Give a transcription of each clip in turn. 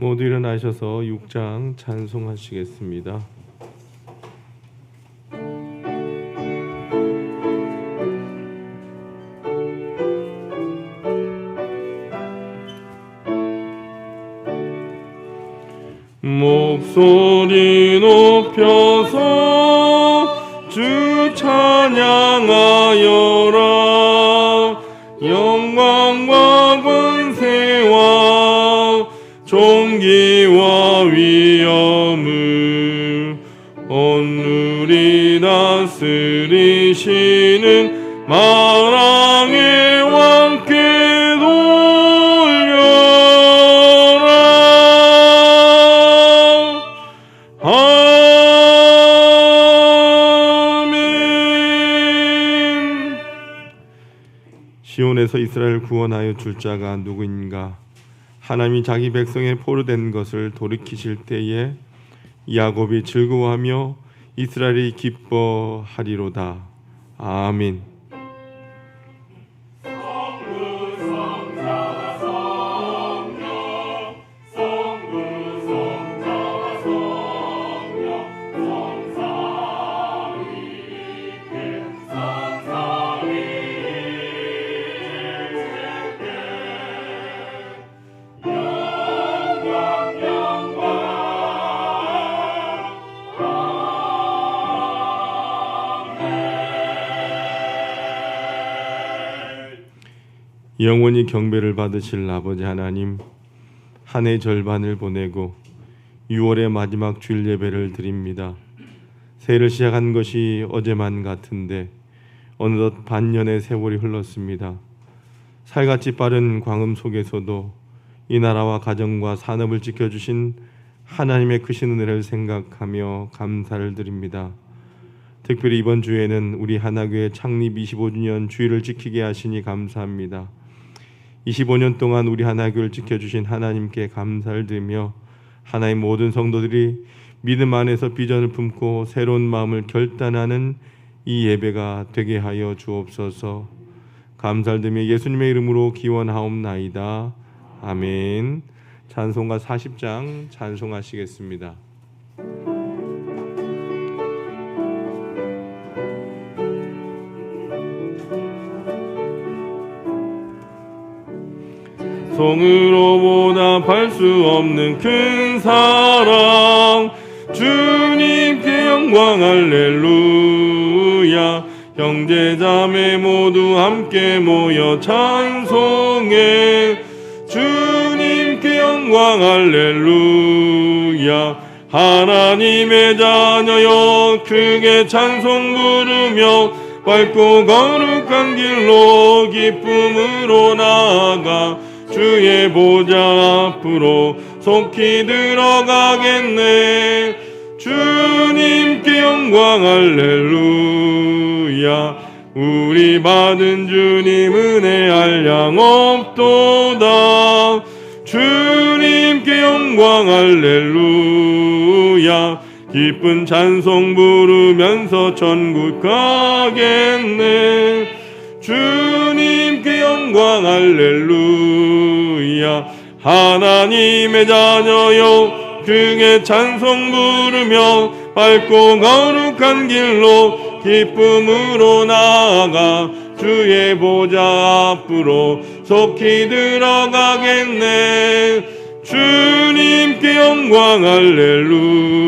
모두 일어나셔서 6장 찬송하시겠습니다. 목소리 높여서 주 찬양하여라. 영광과 권세와 존귀와 위엄을 온누리 다스리시는 만왕의 왕께 돌려라. 아멘. 시온에서 이스라엘 구원하여 줄 자가 누구인가? 하나님이 자기 백성의 포로된 것을 돌이키실 때에 야곱이 즐거워하며 이스라엘이 기뻐하리로다. 아멘. 영원히 경배를 받으실 아버지 하나님, 한 해 절반을 보내고 6월의 마지막 주일 예배를 드립니다. 새해를 시작한 것이 어제만 같은데 어느덧 반년의 세월이 흘렀습니다. 살같이 빠른 광음 속에서도 이 나라와 가정과 산업을 지켜주신 하나님의 크신 은혜를 생각하며 감사를 드립니다. 특별히 이번 주에는 우리 하나교회 창립 25주년 주일을 지키게 하시니 감사합니다. 25년 동안 우리 하나교회를 지켜주신 하나님께 감사를 드리며 하나의 모든 성도들이 믿음 안에서 비전을 품고 새로운 마음을 결단하는 이 예배가 되게 하여 주옵소서. 감사를 드리며 예수님의 이름으로 기원하옵나이다. 아멘. 찬송가 40장 찬송하시겠습니다. 송으로 보답할 수 없는 큰 사랑, 주님께 영광 할렐루야. 형제자매 모두 함께 모여 찬송해. 주님께 영광 할렐루야. 하나님의 자녀여 크게 찬송 부르며 밝고 거룩한 길로 기쁨으로 나아가 주의 보좌 앞으로 속히 들어가겠네. 주님께 영광 할렐루야. 우리 받은 주님 은혜 한량 없도다. 주님께 영광 할렐루야. 기쁜 찬송 부르면서 천국 가겠네. 주님께 영광 할렐루야. 하나님의 자녀여 크게 찬송 부르며 밝고 거룩한 길로 기쁨으로 나아가 주의 보좌 앞으로 속히 들어가겠네. 주님께 영광 할렐루야.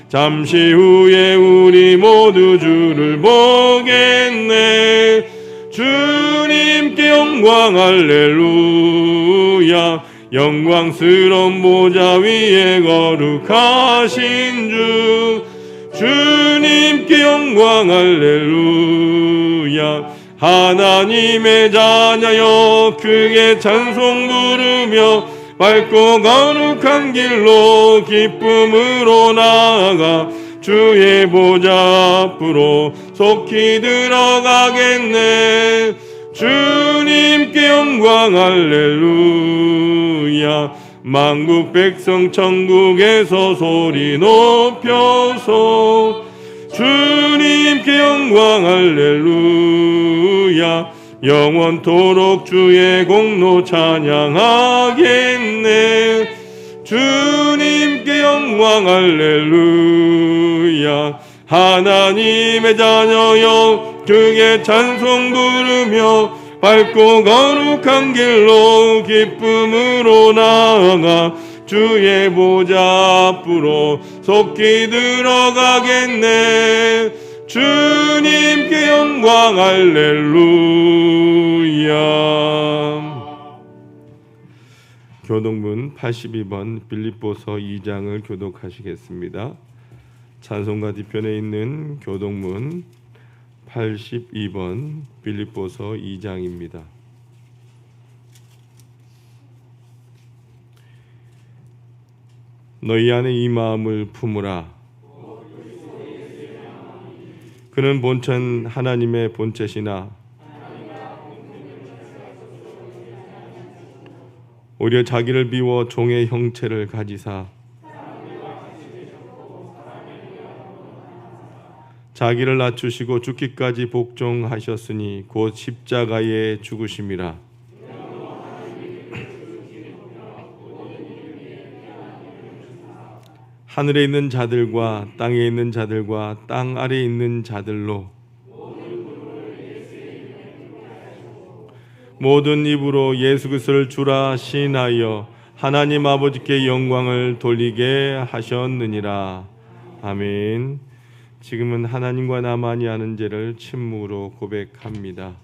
잠시 후에 우리 모두 주를 보겠네. 주님께 영광 할렐루야. 영광스러운 보좌 위에 거룩하신 주, 주님께 영광 할렐루야. 하나님의 자녀여 크게 찬송 부르며 밝고 거룩한 길로 기쁨으로 나아가 주의 보좌 앞으로 속히 들어가겠네. 주님께 영광 할렐루야. 만국 백성 천국에서 소리 높여서 주님께 영광 할렐루야. 영원토록 주의 공로 찬양하겠네. 주님께 영광 할렐루야. 하나님의 자녀여 주의 찬송 부르며 밝고 거룩한 길로 기쁨으로 나아가 주의 보좌 앞으로 속히 들어가겠네. 주님께 영광 할렐루야. 교독문 82번 빌립보서 2장을 교독하시겠습니다. 찬송가 뒤편에 있는 교독문 82번 빌립보서 2장입니다. 너희 안에 이 마음을 품으라. 그는 본천 하나님의 본체시나 오히려 자기를 비워 종의 형체를 가지사 자기를 낮추시고 죽기까지 복종하셨으니 곧 십자가에 죽으심이라. 하늘에 있는 자들과 땅에 있는 자들과 땅 아래에 있는 자들로 모든 입으로 예수 그리스도를 주라 시인하여 하나님 아버지께 영광을 돌리게 하셨느니라. 아멘. 지금은 하나님과 나만이 하는 죄를 침묵으로 고백합니다.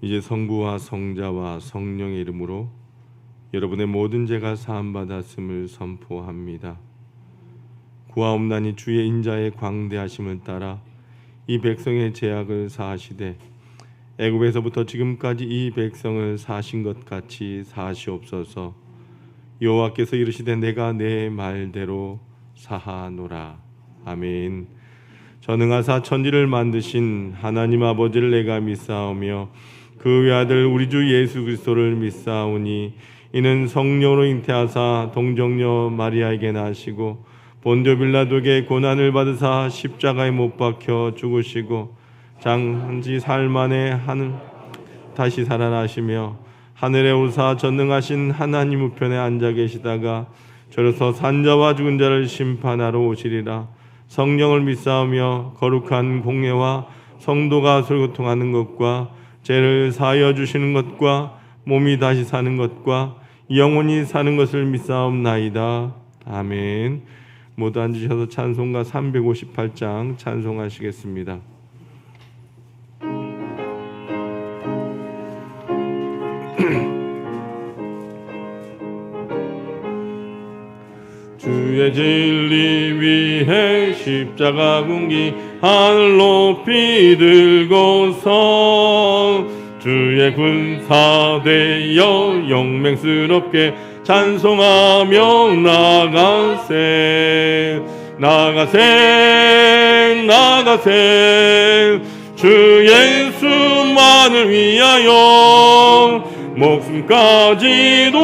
이제 성부와 성자와 성령의 이름으로 여러분의 모든 죄가 사함받았음을 선포합니다. 구하옵나니 주의 인자의 광대하심을 따라 이 백성의 죄악을 사하시되 애굽에서부터 지금까지 이 백성을 사신 것 같이 사하시옵소서. 여호와께서 이르시되 내가 내 말대로 사하노라. 아멘. 전능하사 천지를 만드신 하나님 아버지를 내가 믿사오며 그 외아들 우리 주 예수 그리스도를 믿사오니 이는 성령으로 잉태하사 동정녀 마리아에게 나시고 본dio 빌라도에게 고난을 받으사 십자가에 못 박혀 죽으시고 장지 사흘 만에 다시 살아나시며 하늘에 오르사 전능하신 하나님 우편에 앉아 계시다가 저로서 산자와 죽은 자를 심판하러 오시리라. 성령을 믿사오며 거룩한 공예와 성도가 설교통하는 것과 죄를 사하여 주시는 것과 몸이 다시 사는 것과 영원히 사는 것을 믿사옵나이다. 아멘. 모두 앉으셔서 찬송가 358장 찬송하시겠습니다. 주의 진리 위해 십자가 군기 하늘 높이 들고서 주의 군사 되어 영맹스럽게 찬송하며 나가세 나가세 나가세 주 예수만을 위하여 목숨까지도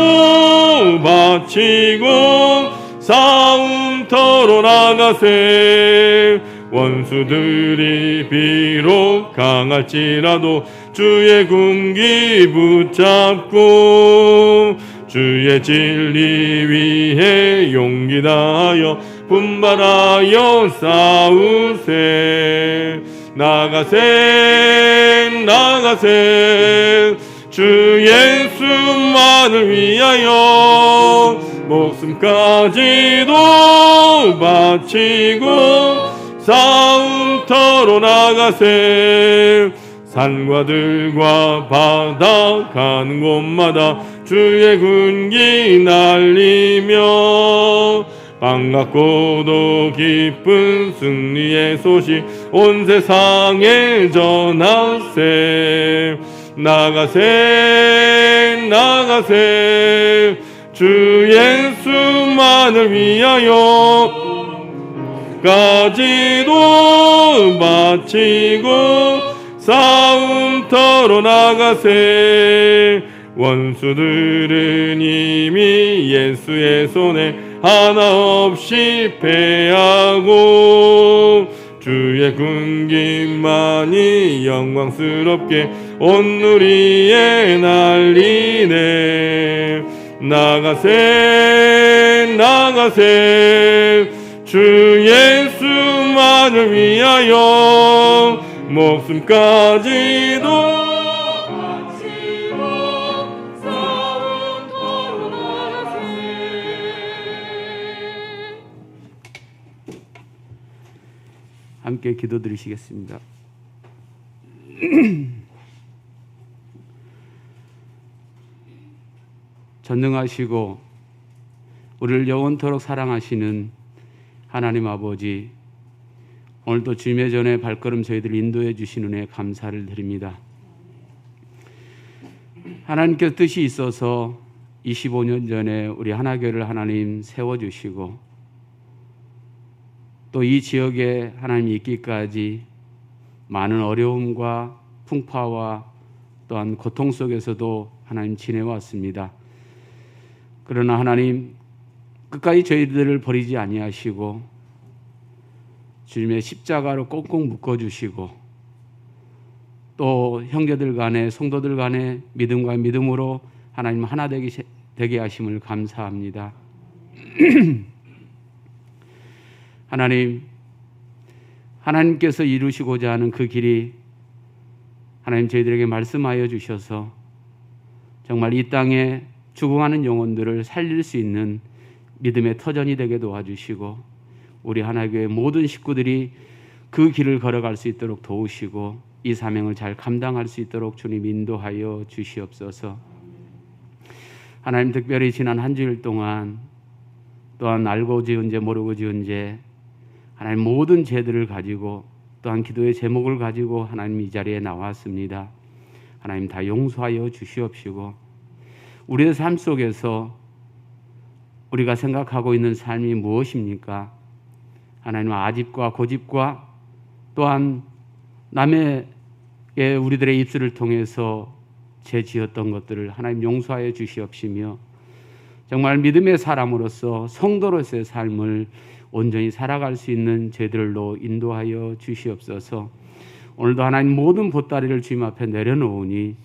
바치고 싸움터로 나가세 원수들이 비록 강할지라도 주의 군기 붙잡고 주의 진리 위해 용기 다하여 분발하여 싸우세 나가세 나가세 주 예수만을 위하여 목숨까지도 바치고 싸움터로 나가세. 산과 들과 바다 가는 곳마다 주의 군기 날리며 반갑고도 기쁜 승리의 소식 온 세상에 전하세. 나가세 나가세 주 예수만을 위하여 까지도 바치고 싸움터로 나가세. 원수들은 이미 예수의 손에 하나 없이 패하고 주의 군기만이 영광스럽게 온 누리에 날리네. 나가세 나가세 주 예수만을 위하여 목숨까지도 바치고 싸움터로 나가세. 함께 기도드리시겠습니다. 전능하시고 우리를 영원토록 사랑하시는 하나님 아버지, 오늘도 주님의 전에 발걸음 저희들 인도해 주신 은혜에 감사를 드립니다. 하나님께서 뜻이 있어서 25년 전에 우리 하나교회를 하나님 세워주시고 또 이 지역에 하나님이 있기까지 많은 어려움과 풍파와 또한 고통 속에서도 하나님 지내왔습니다. 그러나 하나님 끝까지 저희들을 버리지 아니하시고 주님의 십자가로 꼭꼭 묶어주시고 또 형제들 간에 성도들 간에 믿음과 믿음으로 하나님 하나 되게 하심을 감사합니다. 하나님께서 이루시고자 하는 그 길이 하나님 저희들에게 말씀하여 주셔서 정말 이 땅에 죽어가는 영혼들을 살릴 수 있는 믿음의 터전이 되게 도와주시고 우리 하나교회 모든 식구들이 그 길을 걸어갈 수 있도록 도우시고 이 사명을 잘 감당할 수 있도록 주님 인도하여 주시옵소서. 하나님 특별히 지난 한 주일 동안 또한 알고 지은 죄 모르고 지은 죄 하나님 모든 죄들을 가지고 또한 기도의 제목을 가지고 하나님 이 자리에 나왔습니다. 하나님 다 용서하여 주시옵시고 우리의 삶 속에서 우리가 생각하고 있는 삶이 무엇입니까? 하나님 아집과 고집과 또한 남의 우리들의 입술을 통해서 죄 지었던 것들을 하나님 용서하여 주시옵시며 정말 믿음의 사람으로서 성도로서의 삶을 온전히 살아갈 수 있는 죄들로 인도하여 주시옵소서. 오늘도 하나님 모든 보따리를 주님 앞에 내려놓으니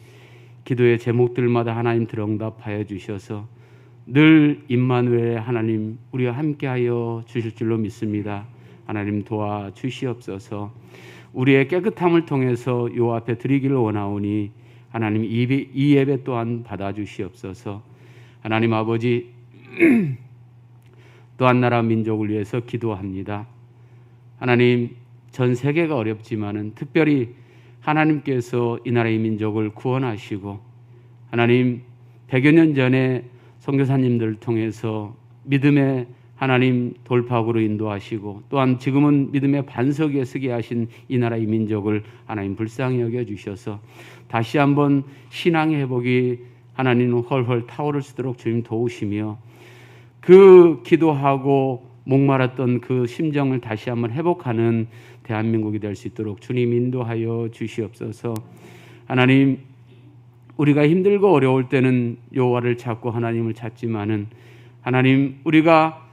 기도의 제목들마다 하나님 들응답하여 주셔서 늘 임마누엘의 하나님 우리와 함께하여 주실 줄로 믿습니다. 하나님 도와주시옵소서. 우리의 깨끗함을 통해서 요 앞에 드리기를 원하오니 하나님 이 예배 또한 받아주시옵소서. 하나님 아버지 또한 나라 민족을 위해서 기도합니다. 하나님 전 세계가 어렵지만은 특별히 하나님께서 이 나라의 민족을 구원하시고 하나님 100여 년 전에 선교사님들을 통해서 믿음의 하나님 돌파구로 인도하시고 또한 지금은 믿음의 반석 위에 서게 하신 이 나라의 민족을 하나님 불쌍히 여겨주셔서 다시 한번 신앙의 회복이 하나님 헐헐 타오를 수 있도록 주님 도우시며 그 기도하고 목말랐던 그 심정을 다시 한번 회복하는 대한민국이 될 수 있도록 주님 인도하여 주시옵소서. 하나님 우리가 힘들고 어려울 때는 여호와를 찾고 하나님을 찾지만은 하나님 우리가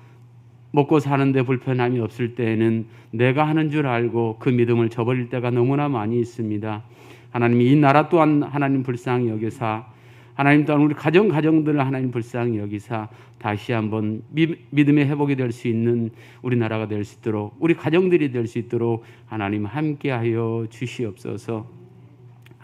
먹고 사는데 불편함이 없을 때에는 내가 하는 줄 알고 그 믿음을 저버릴 때가 너무나 많이 있습니다. 하나님 이 나라 또한 하나님 불쌍히 여기사 하나님 또한 우리 가정들을 하나님 불쌍히 여기사 다시 한번 믿음의 회복이 될 수 있는 우리나라가 될 수 있도록 우리 가정들이 될 수 있도록 하나님 함께하여 주시옵소서.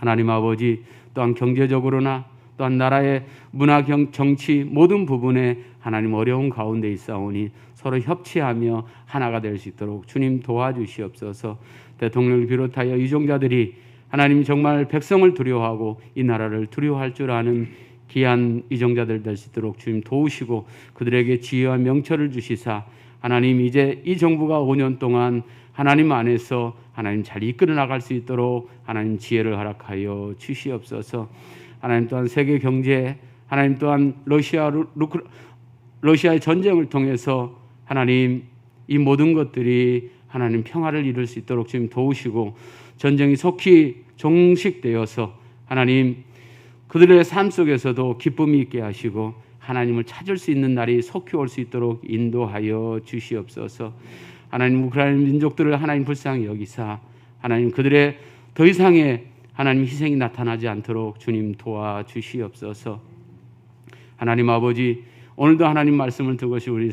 하나님 아버지, 또한 경제적으로나 또한 나라의 문화, 정치 모든 부분에 하나님 어려운 가운데 있사오니 서로 협치하며 하나가 될 수 있도록 주님 도와주시옵소서. 대통령을 비롯하여 유종자들이 하나님 정말 백성을 두려워하고 이 나라를 두려워할 줄 아는 귀한 이정자들 될 수 있도록 주님 도우시고 그들에게 지혜와 명철을 주시사 하나님 이제 이 정부가 5년 동안 하나님 안에서 하나님 잘 이끌어 나갈 수 있도록 하나님 지혜를 허락하여 주시옵소서. 하나님 또한 세계 경제, 하나님 또한 러시아의 전쟁을 통해서 하나님 이 모든 것들이 하나님 평화를 이룰 수 있도록 주님 도우시고 전쟁이 속히 종식되어서 하나님 그들의 삶 속에서도 기쁨이 있게 하시고 하나님을 찾을 수 있는 날이 속히 올 수 있도록 인도하여 주시옵소서. 하나님 우크라이나 민족들을 하나님 불쌍히 여기사 하나님 그들의 더 이상의 하나님 희생이 나타나지 않도록 주님 도와주시옵소서. 하나님 아버지, 오늘도 하나님 말씀을 듣고시 우리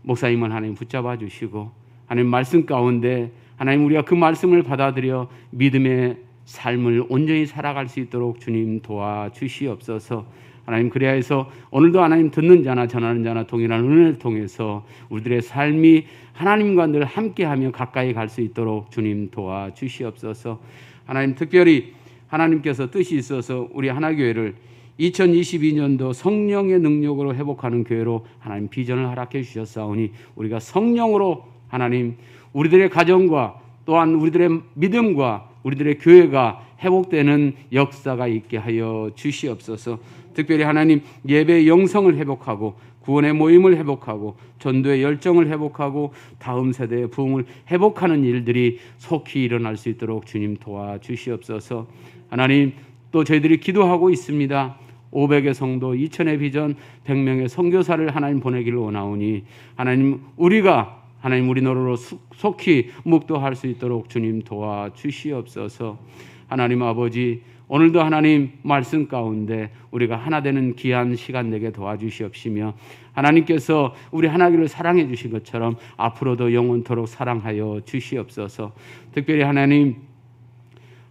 목사님을 하나님 붙잡아 주시고 하나님 말씀 가운데 하나님 우리가 그 말씀을 받아들여 믿음의 삶을 온전히 살아갈 수 있도록 주님 도와주시옵소서. 하나님 그래야 해서 오늘도 하나님 듣는 자나 전하는 자나 동일한 은혜를 통해서 우리들의 삶이 하나님과 늘 함께하며 가까이 갈 수 있도록 주님 도와주시옵소서. 하나님 특별히 하나님께서 뜻이 있어서 우리 하나교회를 2022년도 성령의 능력으로 회복하는 교회로 하나님 비전을 허락해 주셨사오니 우리가 성령으로 하나님 우리들의 가정과 또한 우리들의 믿음과 우리들의 교회가 회복되는 역사가 있게 하여 주시옵소서. 특별히 하나님 예배의 영성을 회복하고 구원의 모임을 회복하고 전도의 열정을 회복하고 다음 세대의 부흥을 회복하는 일들이 속히 일어날 수 있도록 주님 도와주시옵소서. 하나님 또 저희들이 기도하고 있습니다. 500의 성도, 2000의 비전, 100명의 선교사를 하나님 보내기를 원하오니 하나님 우리가 하나님 우리 노릇으로 속히 묵도할 수 있도록 주님 도와주시옵소서. 하나님 아버지, 오늘도 하나님 말씀 가운데 우리가 하나 되는 귀한 시간 내게 도와주시옵시며 하나님께서 우리 하나교를 사랑해 주신 것처럼 앞으로도 영원토록 사랑하여 주시옵소서. 특별히 하나님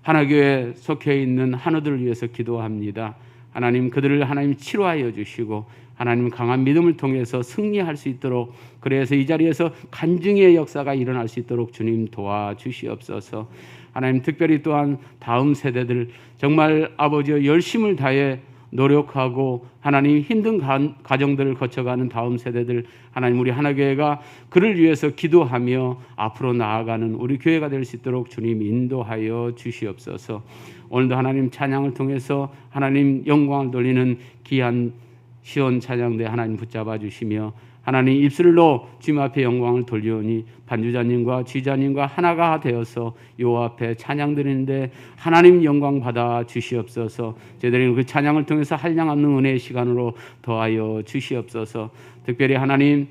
하나교에 속해 있는 한우들을 위해서 기도합니다. 하나님 그들을 하나님 치료하여 주시고 하나님 강한 믿음을 통해서 승리할 수 있도록 그래서 이 자리에서 간증의 역사가 일어날 수 있도록 주님 도와주시옵소서. 하나님 특별히 또한 다음 세대들 정말 아버지의 열심을 다해 노력하고 하나님 힘든 가정들을 거쳐가는 다음 세대들 하나님 우리 하나교회가 그를 위해서 기도하며 앞으로 나아가는 우리 교회가 될 수 있도록 주님 인도하여 주시옵소서. 오늘도 하나님 찬양을 통해서 하나님 영광을 돌리는 귀한 시온 찬양대 하나님 붙잡아 주시며 하나님 입술로 주님 앞에 영광을 돌리오니 반주자님과 지자님과 하나가 되어서 요 앞에 찬양 드리는데 하나님 영광 받아 주시옵소서. 저희들이 그 찬양을 통해서 한량없는 은혜의 시간으로 더하여 주시옵소서. 특별히 하나님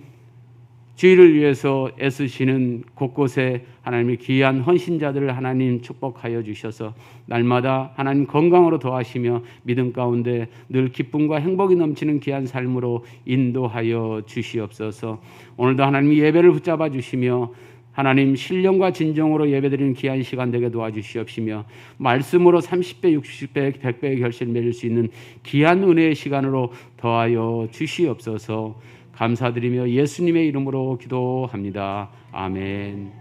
주의를 위해서 애쓰시는 곳곳에 하나님의 귀한 헌신자들을 하나님 축복하여 주셔서 날마다 하나님 건강으로 더하시며 믿음 가운데 늘 기쁨과 행복이 넘치는 귀한 삶으로 인도하여 주시옵소서. 오늘도 하나님 예배를 붙잡아 주시며 하나님 신령과 진정으로 예배드리는 귀한 시간 되게 도와주시옵시며 말씀으로 30배, 60배, 100배의 결실을 맺을 수 있는 귀한 은혜의 시간으로 더하여 주시옵소서. 감사드리며 예수님의 이름으로 기도합니다. 아멘.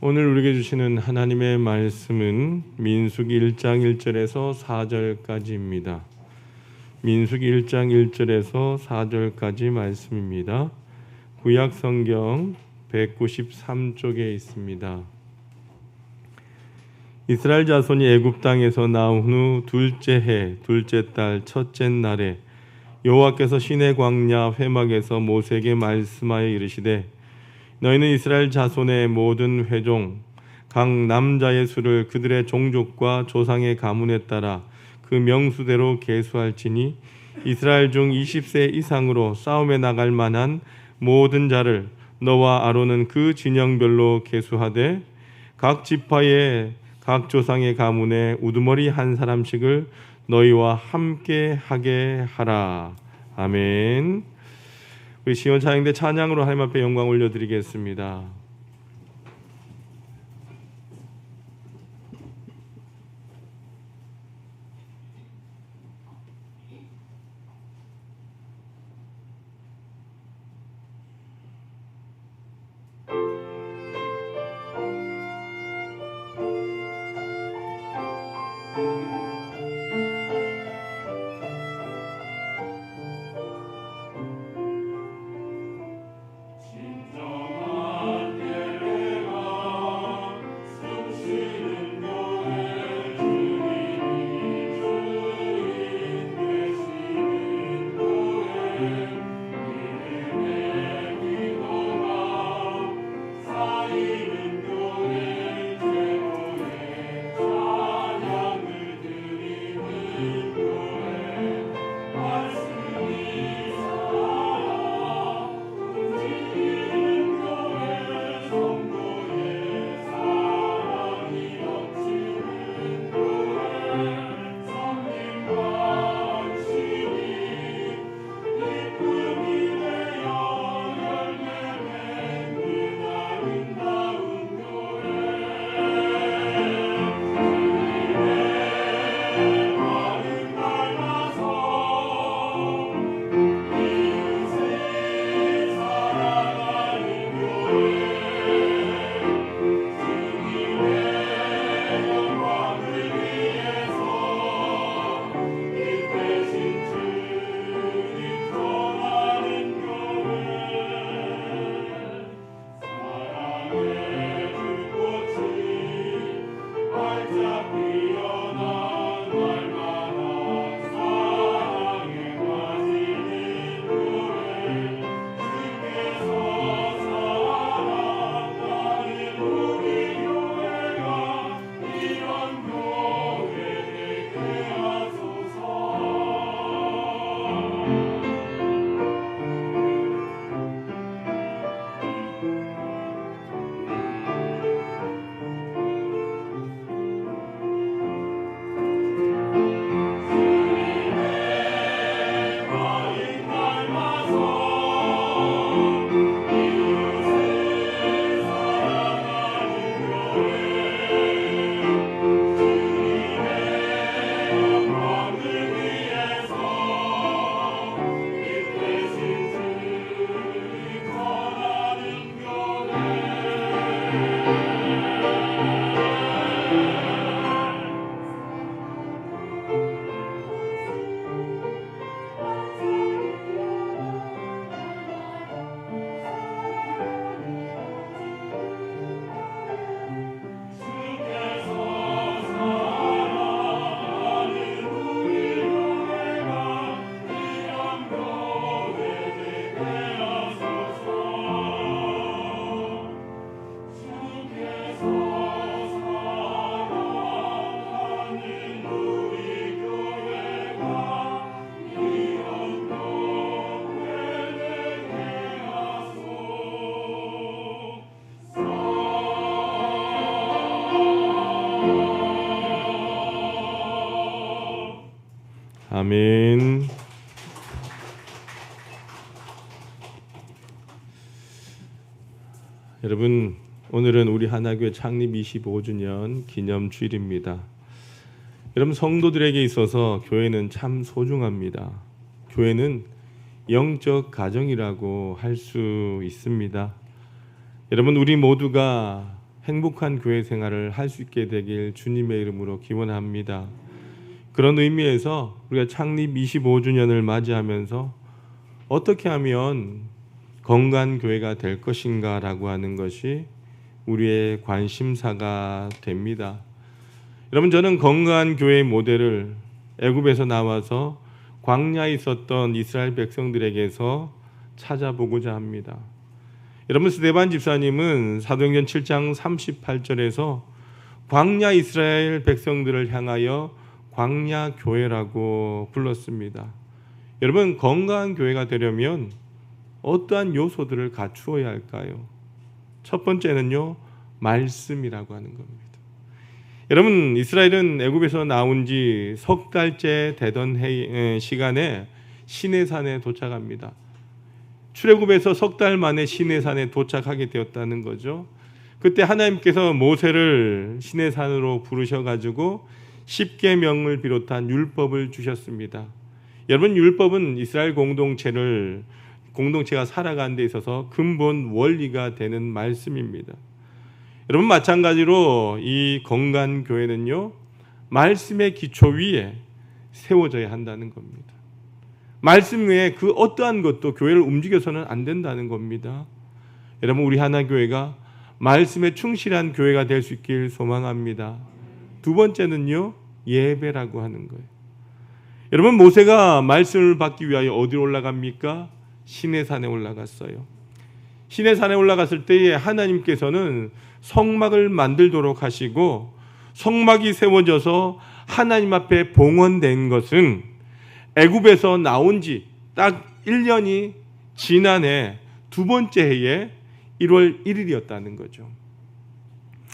오늘 우리에게 주시는 하나님의 말씀은 민수기 1장 1절에서 4절까지입니다. 민수기 1장 1절에서 4절까지 말씀입니다. 구약 성경 193쪽에 있습니다. 이스라엘 자손이 애굽 땅에서 나온 후 둘째 해 둘째 달 첫째 날에 여호와께서 시내 광야 회막에서 모세에게 말씀하여 이르시되 너희는 이스라엘 자손의 모든 회종 각 남자의 수를 그들의 종족과 조상의 가문에 따라 그 명수대로 계수할지니 이스라엘 중 20세 이상으로 싸움에 나갈 만한 모든 자를 너와 아론은 그 진영별로 계수하되 각 지파의 각 조상의 가문에 우두머리 한 사람씩을 너희와 함께 하게 하라. 아멘. 우리 시온 찬양대 찬양으로 하나님 앞에 영광 올려드리겠습니다. 아멘. 여러분, 오늘은 우리 하나교회 창립 25주년 기념 주일입니다. 여러분, 성도들에게 있어서 교회는 참 소중합니다. 교회는 영적 가정이라고 할 수 있습니다. 여러분, 우리 모두가 행복한 교회 생활을 할 수 있게 되길 주님의 이름으로 기원합니다. 그런 의미에서 우리가 창립 25주년을 맞이하면서 어떻게 하면 건강한 교회가 될 것인가라고 하는 것이 우리의 관심사가 됩니다. 여러분, 저는 건강한 교회의 모델을 애굽에서 나와서 광야에 있었던 이스라엘 백성들에게서 찾아보고자 합니다. 여러분, 스데반 집사님은 사도행전 7장 38절에서 광야 이스라엘 백성들을 향하여 광야 교회라고 불렀습니다. 여러분, 건강한 교회가 되려면 어떠한 요소들을 갖추어야 할까요? 첫 번째는요, 말씀이라고 하는 겁니다. 여러분, 이스라엘은 애굽에서 나온 지 석 달째 되던 시간에 시내산에 도착합니다. 출애굽에서 석 달 만에 시내산에 도착하게 되었다는 거죠. 그때 하나님께서 모세를 시내산으로 부르셔가지고 십계명을 비롯한 율법을 주셨습니다. 여러분, 율법은 이스라엘 공동체가 살아가는 데 있어서 근본 원리가 되는 말씀입니다. 여러분, 마찬가지로 이 건강 교회는요, 말씀의 기초 위에 세워져야 한다는 겁니다. 말씀 외에 그 어떠한 것도 교회를 움직여서는 안 된다는 겁니다. 여러분, 우리 하나교회가 말씀에 충실한 교회가 될 수 있길 소망합니다. 두 번째는요, 예배라고 하는 거예요. 여러분, 모세가 말씀을 받기 위하여 어디로 올라갑니까? 시내산에 올라갔어요. 시내산에 올라갔을 때에 하나님께서는 성막을 만들도록 하시고, 성막이 세워져서 하나님 앞에 봉헌된 것은 애굽에서 나온 지 딱 1년이 지난해 두 번째 해에 1월 1일이었다는 거죠.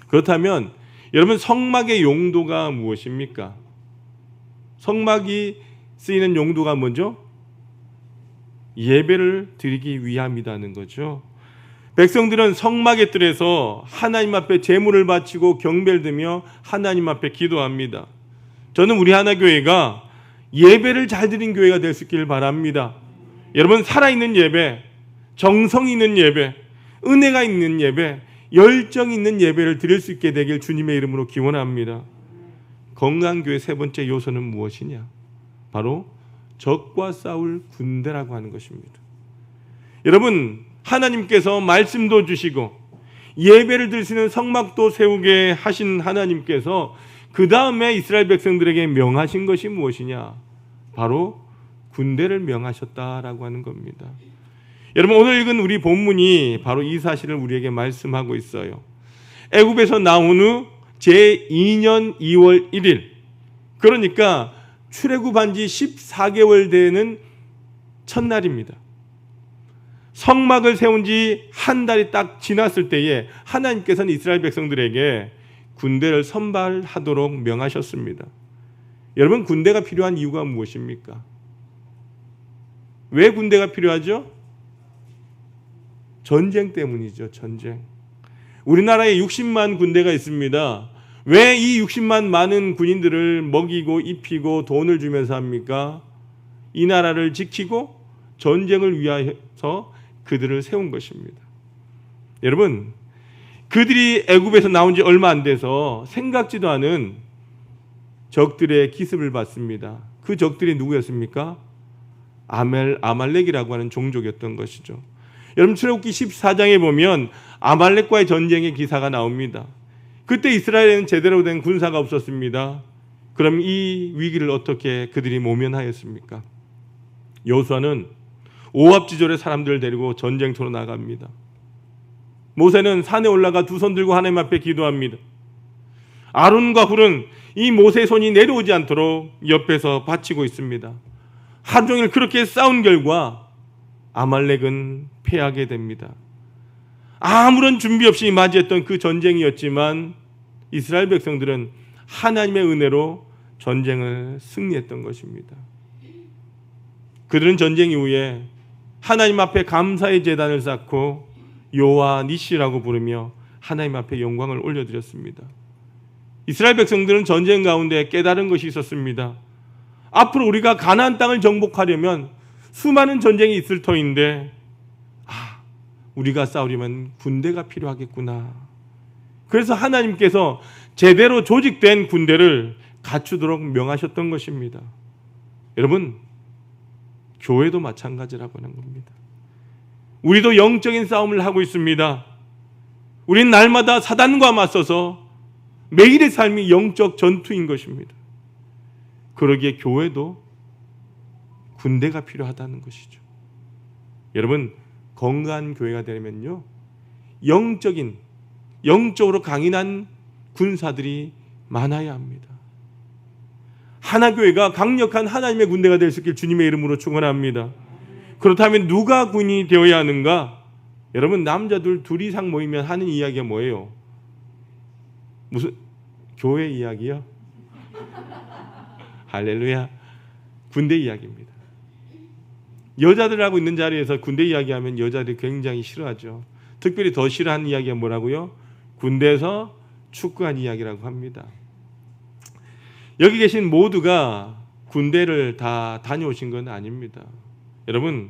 그렇다면 여러분, 성막의 용도가 무엇입니까? 성막이 쓰이는 용도가 뭐죠? 예배를 드리기 위함이라는 거죠. 백성들은 성막의 뜰에서 하나님 앞에 제물을 바치고 경배를 드리며 하나님 앞에 기도합니다. 저는 우리 하나교회가 예배를 잘 드린 교회가 될 수 있기를 바랍니다. 여러분, 살아있는 예배, 정성 있는 예배, 은혜가 있는 예배, 열정 있는 예배를 드릴 수 있게 되길 주님의 이름으로 기원합니다. 건강교회 세 번째 요소는 무엇이냐? 바로 적과 싸울 군대라고 하는 것입니다. 여러분, 하나님께서 말씀도 주시고 예배를 드릴 수 있는 성막도 세우게 하신 하나님께서 그 다음에 이스라엘 백성들에게 명하신 것이 무엇이냐? 바로 군대를 명하셨다라고 하는 겁니다. 여러분, 오늘 읽은 우리 본문이 바로 이 사실을 우리에게 말씀하고 있어요. 애굽에서 나온 후 제2년 2월 1일, 그러니까 출애굽한 지 14개월 되는 첫날입니다. 성막을 세운 지 한 달이 딱 지났을 때에 하나님께서는 이스라엘 백성들에게 군대를 선발하도록 명하셨습니다. 여러분, 군대가 필요한 이유가 무엇입니까? 왜 군대가 필요하죠? 전쟁 때문이죠. 전쟁. 우리나라에 60만 군대가 있습니다. 왜 이 60만 많은 군인들을 먹이고 입히고 돈을 주면서 합니까? 이 나라를 지키고 전쟁을 위하여서 그들을 세운 것입니다. 여러분, 그들이 애굽에서 나온 지 얼마 안 돼서 생각지도 않은 적들의 기습을 받습니다. 그 적들이 누구였습니까? 아말렉이라고 하는 종족이었던 것이죠. 여러분, 출애굽기 14장에 보면 아말렉과의 전쟁의 기사가 나옵니다. 그때 이스라엘에는 제대로 된 군사가 없었습니다. 그럼 이 위기를 어떻게 그들이 모면하였습니까? 여호수아는 오합지졸의 사람들을 데리고 전쟁터로 나갑니다. 모세는 산에 올라가 두 손 들고 하나님 앞에 기도합니다. 아론과 훌은 이 모세의 손이 내려오지 않도록 옆에서 받치고 있습니다. 하루 종일 그렇게 싸운 결과 아말렉은 패하게 됩니다. 아무런 준비 없이 맞이했던 그 전쟁이었지만 이스라엘 백성들은 하나님의 은혜로 전쟁을 승리했던 것입니다. 그들은 전쟁 이후에 하나님 앞에 감사의 제단을 쌓고 여호와 니시라고 부르며 하나님 앞에 영광을 올려드렸습니다. 이스라엘 백성들은 전쟁 가운데 깨달은 것이 있었습니다. 앞으로 우리가 가나안 땅을 정복하려면 수많은 전쟁이 있을 터인데 우리가 싸우려면 군대가 필요하겠구나. 그래서 하나님께서 제대로 조직된 군대를 갖추도록 명하셨던 것입니다. 여러분, 교회도 마찬가지라고 하는 겁니다. 우리도 영적인 싸움을 하고 있습니다. 우린 날마다 사단과 맞서서 매일의 삶이 영적 전투인 것입니다. 그러기에 교회도 군대가 필요하다는 것이죠. 여러분, 건강한 교회가 되려면요, 영적으로 강인한 군사들이 많아야 합니다. 하나교회가 강력한 하나님의 군대가 될 수 있길 주님의 이름으로 축원합니다. 그렇다면 누가 군인이 되어야 하는가? 여러분, 남자들 둘 이상 모이면 하는 이야기가 뭐예요? 무슨 교회 이야기요? 할렐루야. 군대 이야기입니다. 여자들하고 있는 자리에서 군대 이야기하면 여자들이 굉장히 싫어하죠. 특별히 더 싫어하는 이야기가 뭐라고요? 군대에서 축구한 이야기라고 합니다. 여기 계신 모두가 군대를 다 다녀오신 건 아닙니다. 여러분,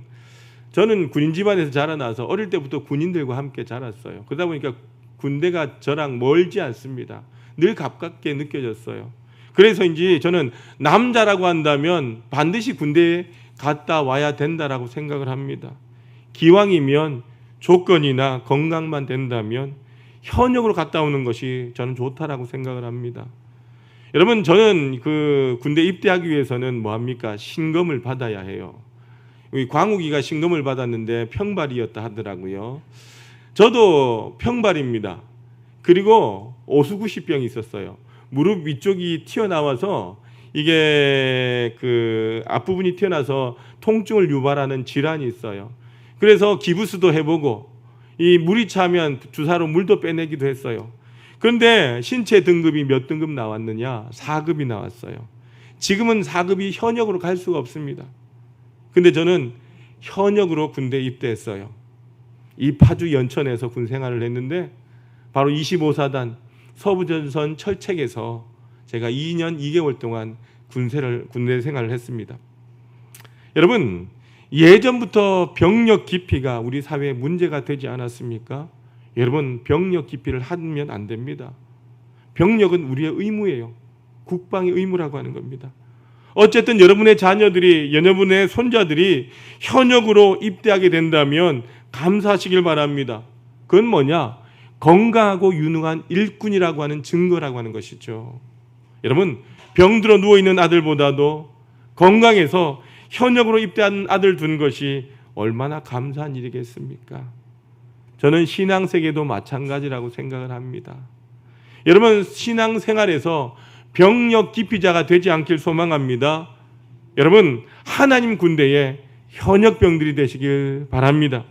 저는 군인 집안에서 자라나서 어릴 때부터 군인들과 함께 자랐어요. 그러다 보니까 군대가 저랑 멀지 않습니다. 늘 가깝게 느껴졌어요. 그래서인지 저는 남자라고 한다면 반드시 군대에 갔다 와야 된다라고 생각을 합니다. 기왕이면 조건이나 건강만 된다면 현역으로 갔다 오는 것이 저는 좋다라고 생각을 합니다. 여러분, 저는 그 군대 입대하기 위해서는 뭐합니까? 신검을 받아야 해요. 광욱이가 신검을 받았는데 평발이었다 하더라고요. 저도 평발입니다. 그리고 오수구시병이 있었어요. 무릎 위쪽이 튀어나와서 이게 그 앞부분이 튀어나와서 통증을 유발하는 질환이 있어요. 그래서 기부스도 해보고 이 물이 차면 주사로 물도 빼내기도 했어요. 그런데 신체 등급이 몇 등급 나왔느냐? 4급이 나왔어요. 지금은 4급이 현역으로 갈 수가 없습니다. 근데 저는 현역으로 군대에 입대했어요. 이 파주 연천에서 군 생활을 했는데 바로 25사단 서부전선 철책에서 제가 2년 2개월 동안 군대 생활을 했습니다. 여러분, 예전부터 병력 기피가 우리 사회에 문제가 되지 않았습니까? 여러분, 병력 기피를 하면 안 됩니다. 병력은 우리의 의무예요. 국방의 의무라고 하는 겁니다. 어쨌든 여러분의 자녀들이, 여러분의 손자들이 현역으로 입대하게 된다면 감사하시길 바랍니다. 그건 뭐냐? 건강하고 유능한 일꾼이라고 하는 증거라고 하는 것이죠. 여러분, 병들어 누워있는 아들보다도 건강해서 현역으로 입대한 아들 둔 것이 얼마나 감사한 일이겠습니까? 저는 신앙세계도 마찬가지라고 생각을 합니다. 여러분, 신앙생활에서 병력 기피자가 되지 않길 소망합니다. 여러분, 하나님 군대에 현역병들이 되시길 바랍니다.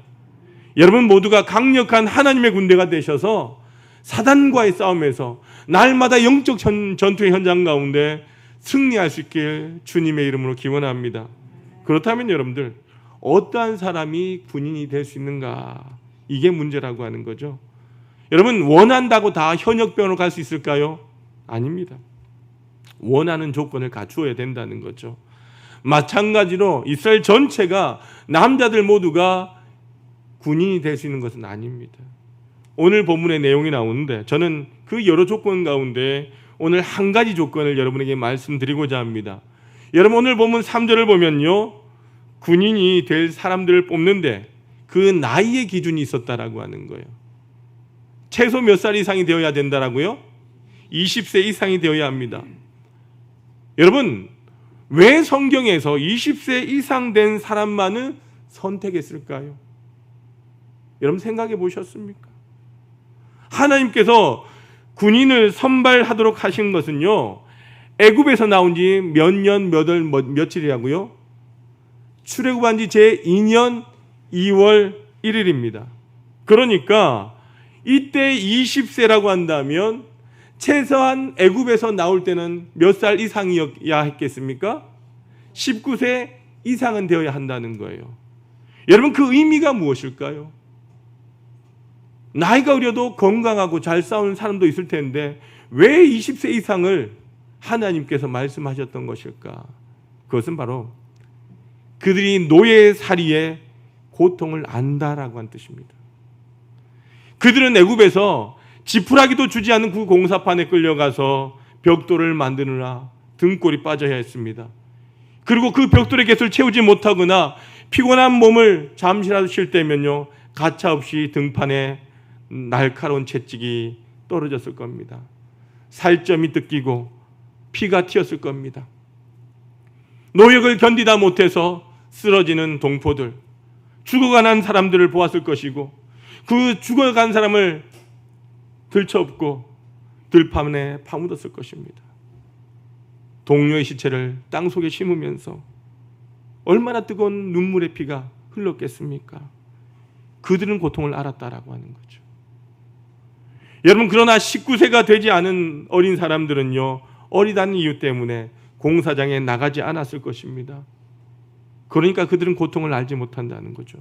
여러분 모두가 강력한 하나님의 군대가 되셔서 사단과의 싸움에서 날마다 영적 전투의 현장 가운데 승리할 수 있길 주님의 이름으로 기원합니다. 그렇다면 여러분들, 어떠한 사람이 군인이 될 수 있는가? 이게 문제라고 하는 거죠. 여러분, 원한다고 다 현역병으로 갈 수 있을까요? 아닙니다. 원하는 조건을 갖추어야 된다는 거죠. 마찬가지로 이스라엘 전체가, 남자들 모두가 군인이 될 수 있는 것은 아닙니다. 오늘 본문의 내용이 나오는데 저는 그 여러 조건 가운데 오늘 한 가지 조건을 여러분에게 말씀드리고자 합니다. 여러분, 오늘 본문 3절을 보면요, 군인이 될 사람들을 뽑는데 그 나이의 기준이 있었다라고 하는 거예요. 최소 몇 살 이상이 되어야 된다라고요? 20세 이상이 되어야 합니다. 여러분, 왜 성경에서 20세 이상 된 사람만을 선택했을까요? 여러분, 생각해 보셨습니까? 하나님께서 군인을 선발하도록 하신 것은요, 애굽에서 나온 지 몇 년, 몇 월, 며칠이라고요? 출애굽한 지 제2년 2월 1일입니다. 그러니까 이때 20세라고 한다면 최소한 애굽에서 나올 때는 몇 살 이상이어야 했겠습니까? 19세 이상은 되어야 한다는 거예요. 여러분, 그 의미가 무엇일까요? 나이가 어려도 건강하고 잘 싸우는 사람도 있을 텐데 왜 20세 이상을 하나님께서 말씀하셨던 것일까? 그것은 바로 그들이 노예살이의 고통을 안다라고 한 뜻입니다. 그들은 애굽에서 지푸라기도 주지 않는 그 공사판에 끌려가서 벽돌을 만드느라 등골이 빠져야 했습니다. 그리고 그 벽돌의 곁을 채우지 못하거나 피곤한 몸을 잠시라도 쉴 때면요, 가차없이 등판에 날카로운 채찍이 떨어졌을 겁니다. 살점이 뜯기고 피가 튀었을 겁니다. 노역을 견디다 못해서 쓰러지는 동포들, 죽어가는 사람들을 보았을 것이고, 그 죽어간 사람을 들쳐업고 들판에 파묻었을 것입니다. 동료의 시체를 땅속에 심으면서 얼마나 뜨거운 눈물의 피가 흘렀겠습니까? 그들은 고통을 알았다라고 하는 거죠. 여러분, 그러나 19세가 되지 않은 어린 사람들은요, 어리다는 이유 때문에 공사장에 나가지 않았을 것입니다. 그러니까 그들은 고통을 알지 못한다는 거죠.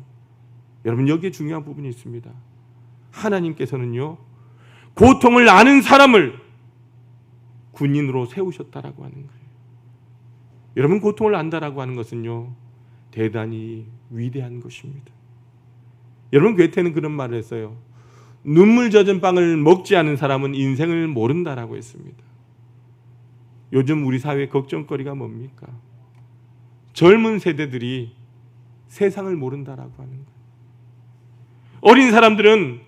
여러분, 여기에 중요한 부분이 있습니다. 하나님께서는요, 고통을 아는 사람을 군인으로 세우셨다라고 하는 거예요. 여러분, 고통을 안다라고 하는 것은요, 대단히 위대한 것입니다. 여러분, 괴테는 그런 말을 했어요. 눈물 젖은 빵을 먹지 않은 사람은 인생을 모른다라고 했습니다. 요즘 우리 사회의 걱정거리가 뭡니까? 젊은 세대들이 세상을 모른다라고 하는 거예요. 어린 사람들은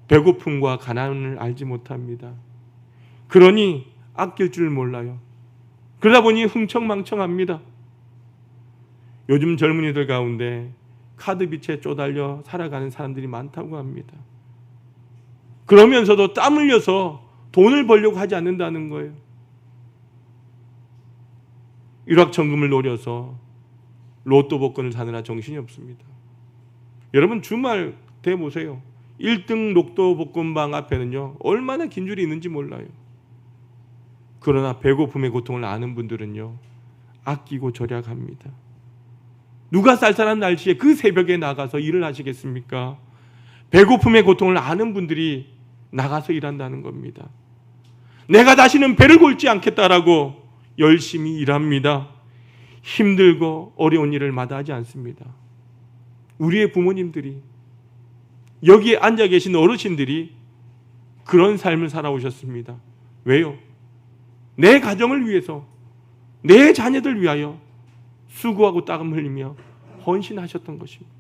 배고픔과 가난을 알지 못합니다. 그러니 아낄 줄 몰라요. 그러다 보니 흥청망청합니다. 요즘 젊은이들 가운데 카드빚에 쪼달려 살아가는 사람들이 많다고 합니다. 그러면서도 땀 흘려서 돈을 벌려고 하지 않는다는 거예요. 일확천금을 노려서 로또 복권을 사느라 정신이 없습니다. 여러분, 주말 대보세요. 1등 로또 복권방 앞에는요, 얼마나 긴 줄이 있는지 몰라요. 그러나 배고픔의 고통을 아는 분들은요, 아끼고 절약합니다. 누가 쌀쌀한 날씨에 그 새벽에 나가서 일을 하시겠습니까? 배고픔의 고통을 아는 분들이 나가서 일한다는 겁니다. 내가 다시는 배를 골지 않겠다라고 열심히 일합니다. 힘들고 어려운 일을 마다하지 않습니다. 우리의 부모님들이, 여기에 앉아 계신 어르신들이 그런 삶을 살아오셨습니다. 왜요? 내 가정을 위해서, 내 자녀들 위하여 수고하고 땀 흘리며 헌신하셨던 것입니다.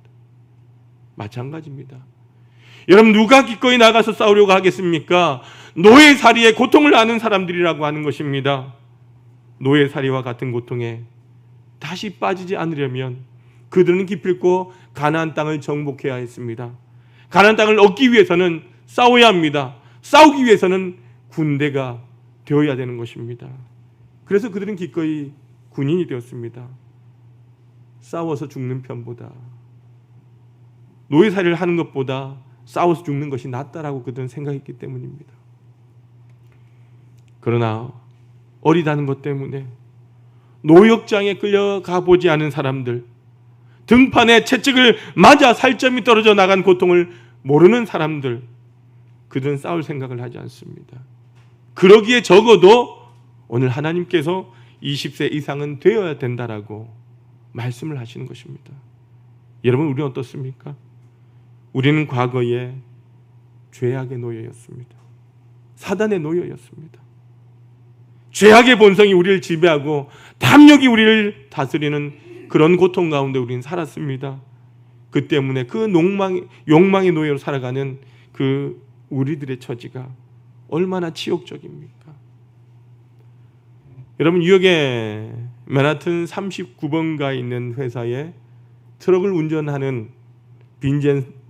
마찬가지입니다. 여러분, 누가 기꺼이 나가서 싸우려고 하겠습니까? 노예살이의 고통을 아는 사람들이라고 하는 것입니다. 노예살이와 같은 고통에 다시 빠지지 않으려면 그들은 기필코 가나안 땅을 정복해야 했습니다. 가나안 땅을 얻기 위해서는 싸워야 합니다. 싸우기 위해서는 군대가 되어야 되는 것입니다. 그래서 그들은 기꺼이 군인이 되었습니다. 싸워서 죽는 편보다, 노예살이를 하는 것보다 싸워서 죽는 것이 낫다라고 그들은 생각했기 때문입니다. 그러나 어리다는 것 때문에 노역장에 끌려가 보지 않은 사람들, 등판에 채찍을 맞아 살점이 떨어져 나간 고통을 모르는 사람들, 그들은 싸울 생각을 하지 않습니다. 그러기에 적어도 오늘 하나님께서 20세 이상은 되어야 된다라고 말씀을 하시는 것입니다. 여러분, 우리는 어떻습니까? 우리는 과거에 죄악의 노예였습니다. 사단의 노예였습니다. 죄악의 본성이 우리를 지배하고 탐욕이 우리를 다스리는 그런 고통 가운데 우리는 살았습니다. 그 때문에 그 욕망의 노예로 살아가는 그 우리들의 처지가 얼마나 치욕적입니까? 여러분, 뉴욕의 맨하튼 39번가에 있는 회사에 트럭을 운전하는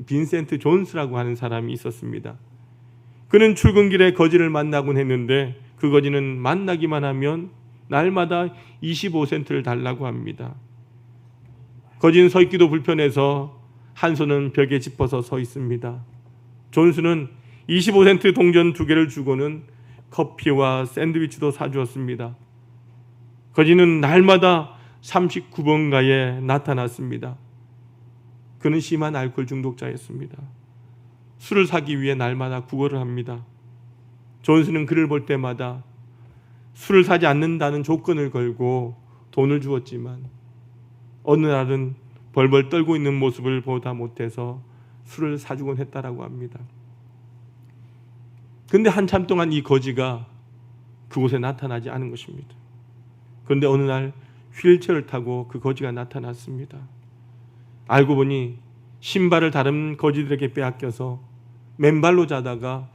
빈센트 존스라고 하는 사람이 있었습니다. 그는 출근길에 거지를 만나곤 했는데 그 거지는 만나기만 하면 날마다 25센트를 달라고 합니다. 거지는 서 있기도 불편해서 한 손은 벽에 짚어서 서 있습니다. 존스는 25센트 동전 2개를 주고는 커피와 샌드위치도 사주었습니다. 거지는 날마다 39번가에 나타났습니다. 그는 심한 알코올 중독자였습니다. 술을 사기 위해 날마다 구걸을 합니다. 존스는 그를 볼 때마다 술을 사지 않는다는 조건을 걸고 돈을 주었지만 어느 날은 벌벌 떨고 있는 모습을 보다 못해서 술을 사주곤 했다라고 합니다. 그런데 한참 동안 이 거지가 그곳에 나타나지 않은 것입니다. 그런데 어느 날 휠체어를 타고 그 거지가 나타났습니다. 알고 보니 신발을 다른 거지들에게 빼앗겨서 맨발로 자다가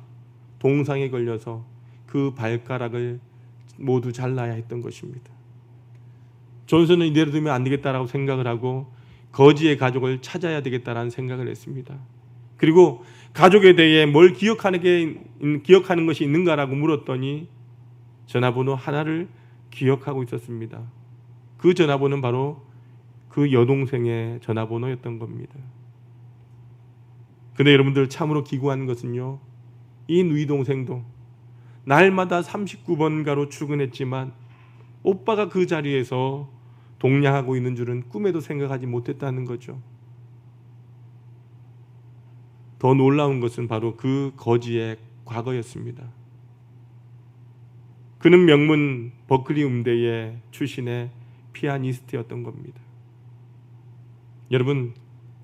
동상에 걸려서 그 발가락을 모두 잘라야 했던 것입니다. 존슨은 이대로 두면 안 되겠다라고 생각을 하고 거지의 가족을 찾아야 되겠다라는 생각을 했습니다. 그리고 가족에 대해 뭘 기억하는 것이 있는가라고 물었더니 전화번호 하나를 기억하고 있었습니다. 그 전화번호는 바로 그 여동생의 전화번호였던 겁니다. 근데 여러분들 참으로 기구한 것은요, 이 누이 동생도 날마다 39번가로 출근했지만 오빠가 그 자리에서 동냥하고 있는 줄은 꿈에도 생각하지 못했다는 거죠. 더 놀라운 것은 바로 그 거지의 과거였습니다. 그는 명문 버클리 음대의 출신의 피아니스트였던 겁니다. 여러분,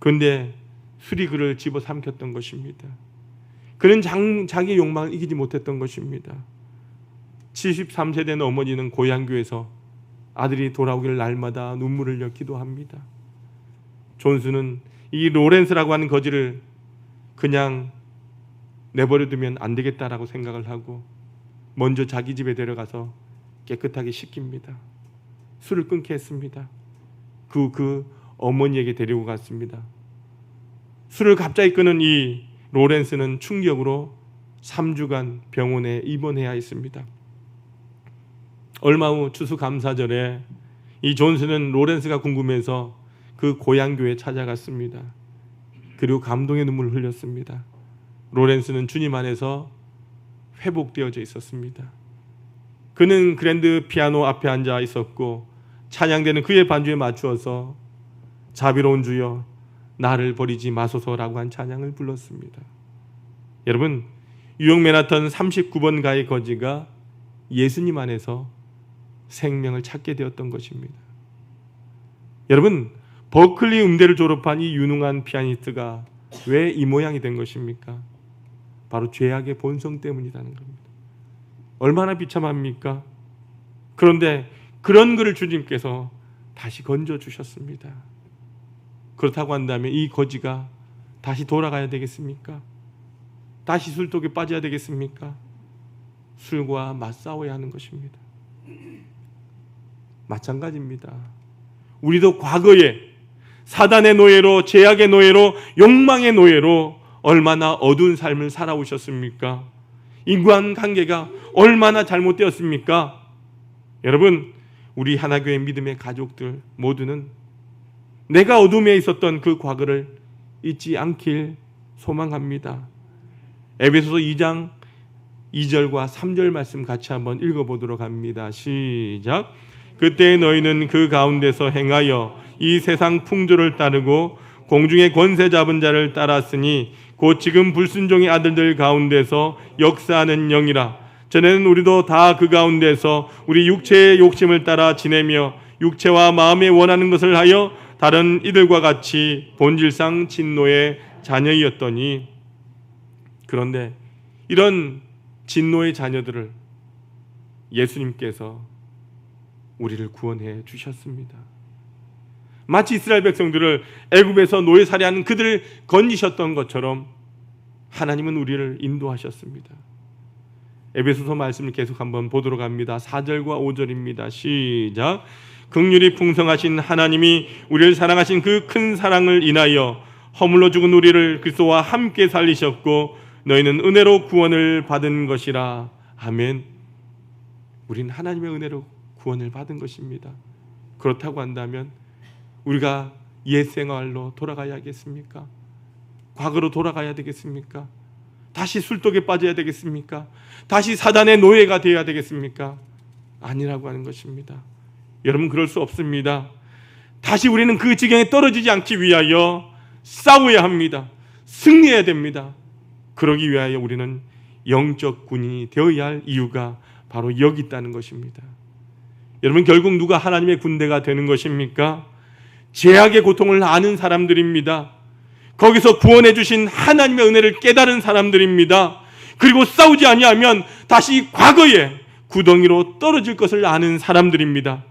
그런데 술이 그를 집어삼켰던 것입니다. 그는 자기 욕망을 이기지 못했던 것입니다. 73세 된 어머니는 고향교에서 아들이 돌아오길 날마다 눈물을 흘려 기도합니다. 존스는 이 로렌스라고 하는 거지를 그냥 내버려두면 안 되겠다라고 생각을 하고 먼저 자기 집에 데려가서 깨끗하게 씻깁니다. 술을 끊게 했습니다. 그 어머니에게 데리고 갔습니다. 술을 갑자기 끊은 이 로렌스는 충격으로 3주간 병원에 입원해야 했습니다. 얼마 후 추수감사절에 이 존스는 로렌스가 궁금해서 그 고향교회에 찾아갔습니다. 그리고 감동의 눈물을 흘렸습니다. 로렌스는 주님 안에서 회복되어져 있었습니다. 그는 그랜드 피아노 앞에 앉아 있었고 찬양되는 그의 반주에 맞추어서 자비로운 주여 나를 버리지 마소서라고 한 찬양을 불렀습니다. 여러분, 뉴욕 맨하탄 39번가의 거지가 예수님 안에서 생명을 찾게 되었던 것입니다. 여러분, 버클리 음대를 졸업한 이 유능한 피아니스트가 왜 이 모양이 된 것입니까? 바로 죄악의 본성 때문이라는 겁니다. 얼마나 비참합니까? 그런데 그런 그를 주님께서 다시 건져주셨습니다. 그렇다고 한다면 이 거지가 다시 돌아가야 되겠습니까? 다시 술독에 빠져야 되겠습니까? 술과 맞싸워야 하는 것입니다. 마찬가지입니다. 우리도 과거에 사단의 노예로, 죄악의 노예로, 욕망의 노예로 얼마나 어두운 삶을 살아오셨습니까? 인간관계가 얼마나 잘못되었습니까? 여러분, 우리 하나교회 믿음의 가족들 모두는 내가 어둠에 있었던 그 과거를 잊지 않길 소망합니다. 에베소서 2장 2절과 3절 말씀 같이 한번 읽어보도록 합니다. 시작. 그때 너희는 그 가운데서 행하여 이 세상 풍조를 따르고 공중의 권세 잡은 자를 따랐으니 곧 지금 불순종의 아들들 가운데서 역사하는 영이라. 전에는 우리도 다 그 가운데서 우리 육체의 욕심을 따라 지내며 육체와 마음에 원하는 것을 하여 다른 이들과 같이 본질상 진노의 자녀이었더니, 그런데 이런 진노의 자녀들을 예수님께서 우리를 구원해 주셨습니다. 마치 이스라엘 백성들을 애굽에서 노예 살해하는 그들을 건지셨던 것처럼 하나님은 우리를 인도하셨습니다. 에베소서 말씀을 계속 한번 보도록 합니다. 4절과 5절입니다. 시작. 긍휼이 풍성하신 하나님이 우리를 사랑하신 그 큰 사랑을 인하여 허물로 죽은 우리를 그리스도와 함께 살리셨고 너희는 은혜로 구원을 받은 것이라. 아멘. 우린 하나님의 은혜로 구원을 받은 것입니다. 그렇다고 한다면 우리가 옛 생활로 돌아가야겠습니까? 과거로 돌아가야 되겠습니까? 다시 술독에 빠져야 되겠습니까? 다시 사단의 노예가 되어야 되겠습니까? 아니라고 하는 것입니다. 여러분, 그럴 수 없습니다. 다시 우리는 그 지경에 떨어지지 않기 위하여 싸워야 합니다. 승리해야 됩니다. 그러기 위하여 우리는 영적 군인이 되어야 할 이유가 바로 여기 있다는 것입니다. 여러분, 결국 누가 하나님의 군대가 되는 것입니까? 죄악의 고통을 아는 사람들입니다. 거기서 구원해 주신 하나님의 은혜를 깨달은 사람들입니다. 그리고 싸우지 아니하면 다시 과거의 구덩이로 떨어질 것을 아는 사람들입니다.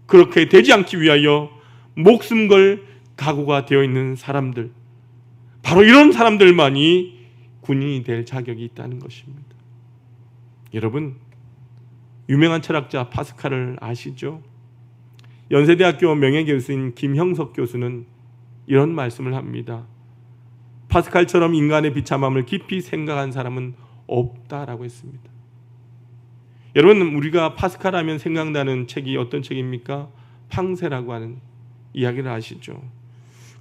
그렇게 되지 않기 위하여 목숨 걸 각오가 되어 있는 사람들, 바로 이런 사람들만이 군인이 될 자격이 있다는 것입니다. 여러분, 유명한 철학자 파스칼을 아시죠? 연세대학교 명예교수인 김형석 교수는 이런 말씀을 합니다. 파스칼처럼 인간의 비참함을 깊이 생각한 사람은 없다라고 했습니다. 여러분, 우리가 파스칼 하면 생각나는 책이 어떤 책입니까? 팡세라고 하는 이야기를 아시죠?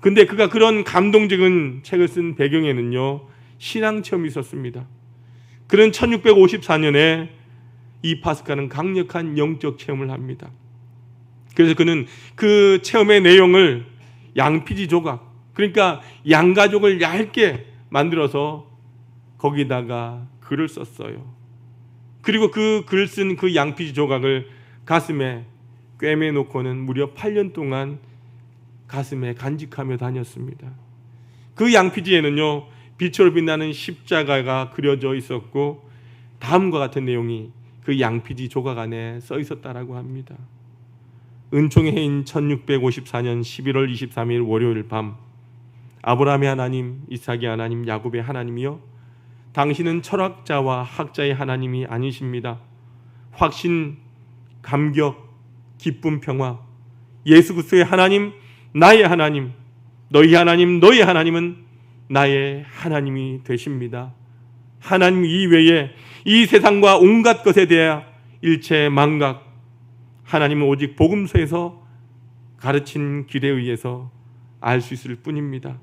근데 그가 그런 감동적인 책을 쓴 배경에는요, 신앙 체험이 있었습니다. 그는 1654년에 이 파스칼은 강력한 영적 체험을 합니다. 그래서 그는 그 체험의 내용을 양피지 조각, 그러니까 양가족을 얇게 만들어서 거기다가 글을 썼어요. 그리고 그 글 쓴 그 양피지 조각을 가슴에 꿰매 놓고는 무려 8년 동안 가슴에 간직하며 다녔습니다. 그 양피지에는요, 빛으로 빛나는 십자가가 그려져 있었고 다음과 같은 내용이 그 양피지 조각 안에 써 있었다라고 합니다. 은총의 해인 1654년 11월 23일 월요일 밤, 아브라함의 하나님, 이삭의 하나님, 야곱의 하나님이여, 당신은 철학자와 학자의 하나님이 아니십니다. 확신, 감격, 기쁨, 평화, 예수 그리스도의 하나님, 나의 하나님, 너희 하나님, 너희 하나님은 나의 하나님이 되십니다. 하나님 이외에 이 세상과 온갖 것에 대해 일체 망각, 하나님은 오직 복음서에서 가르친 길에 의해서 알 수 있을 뿐입니다.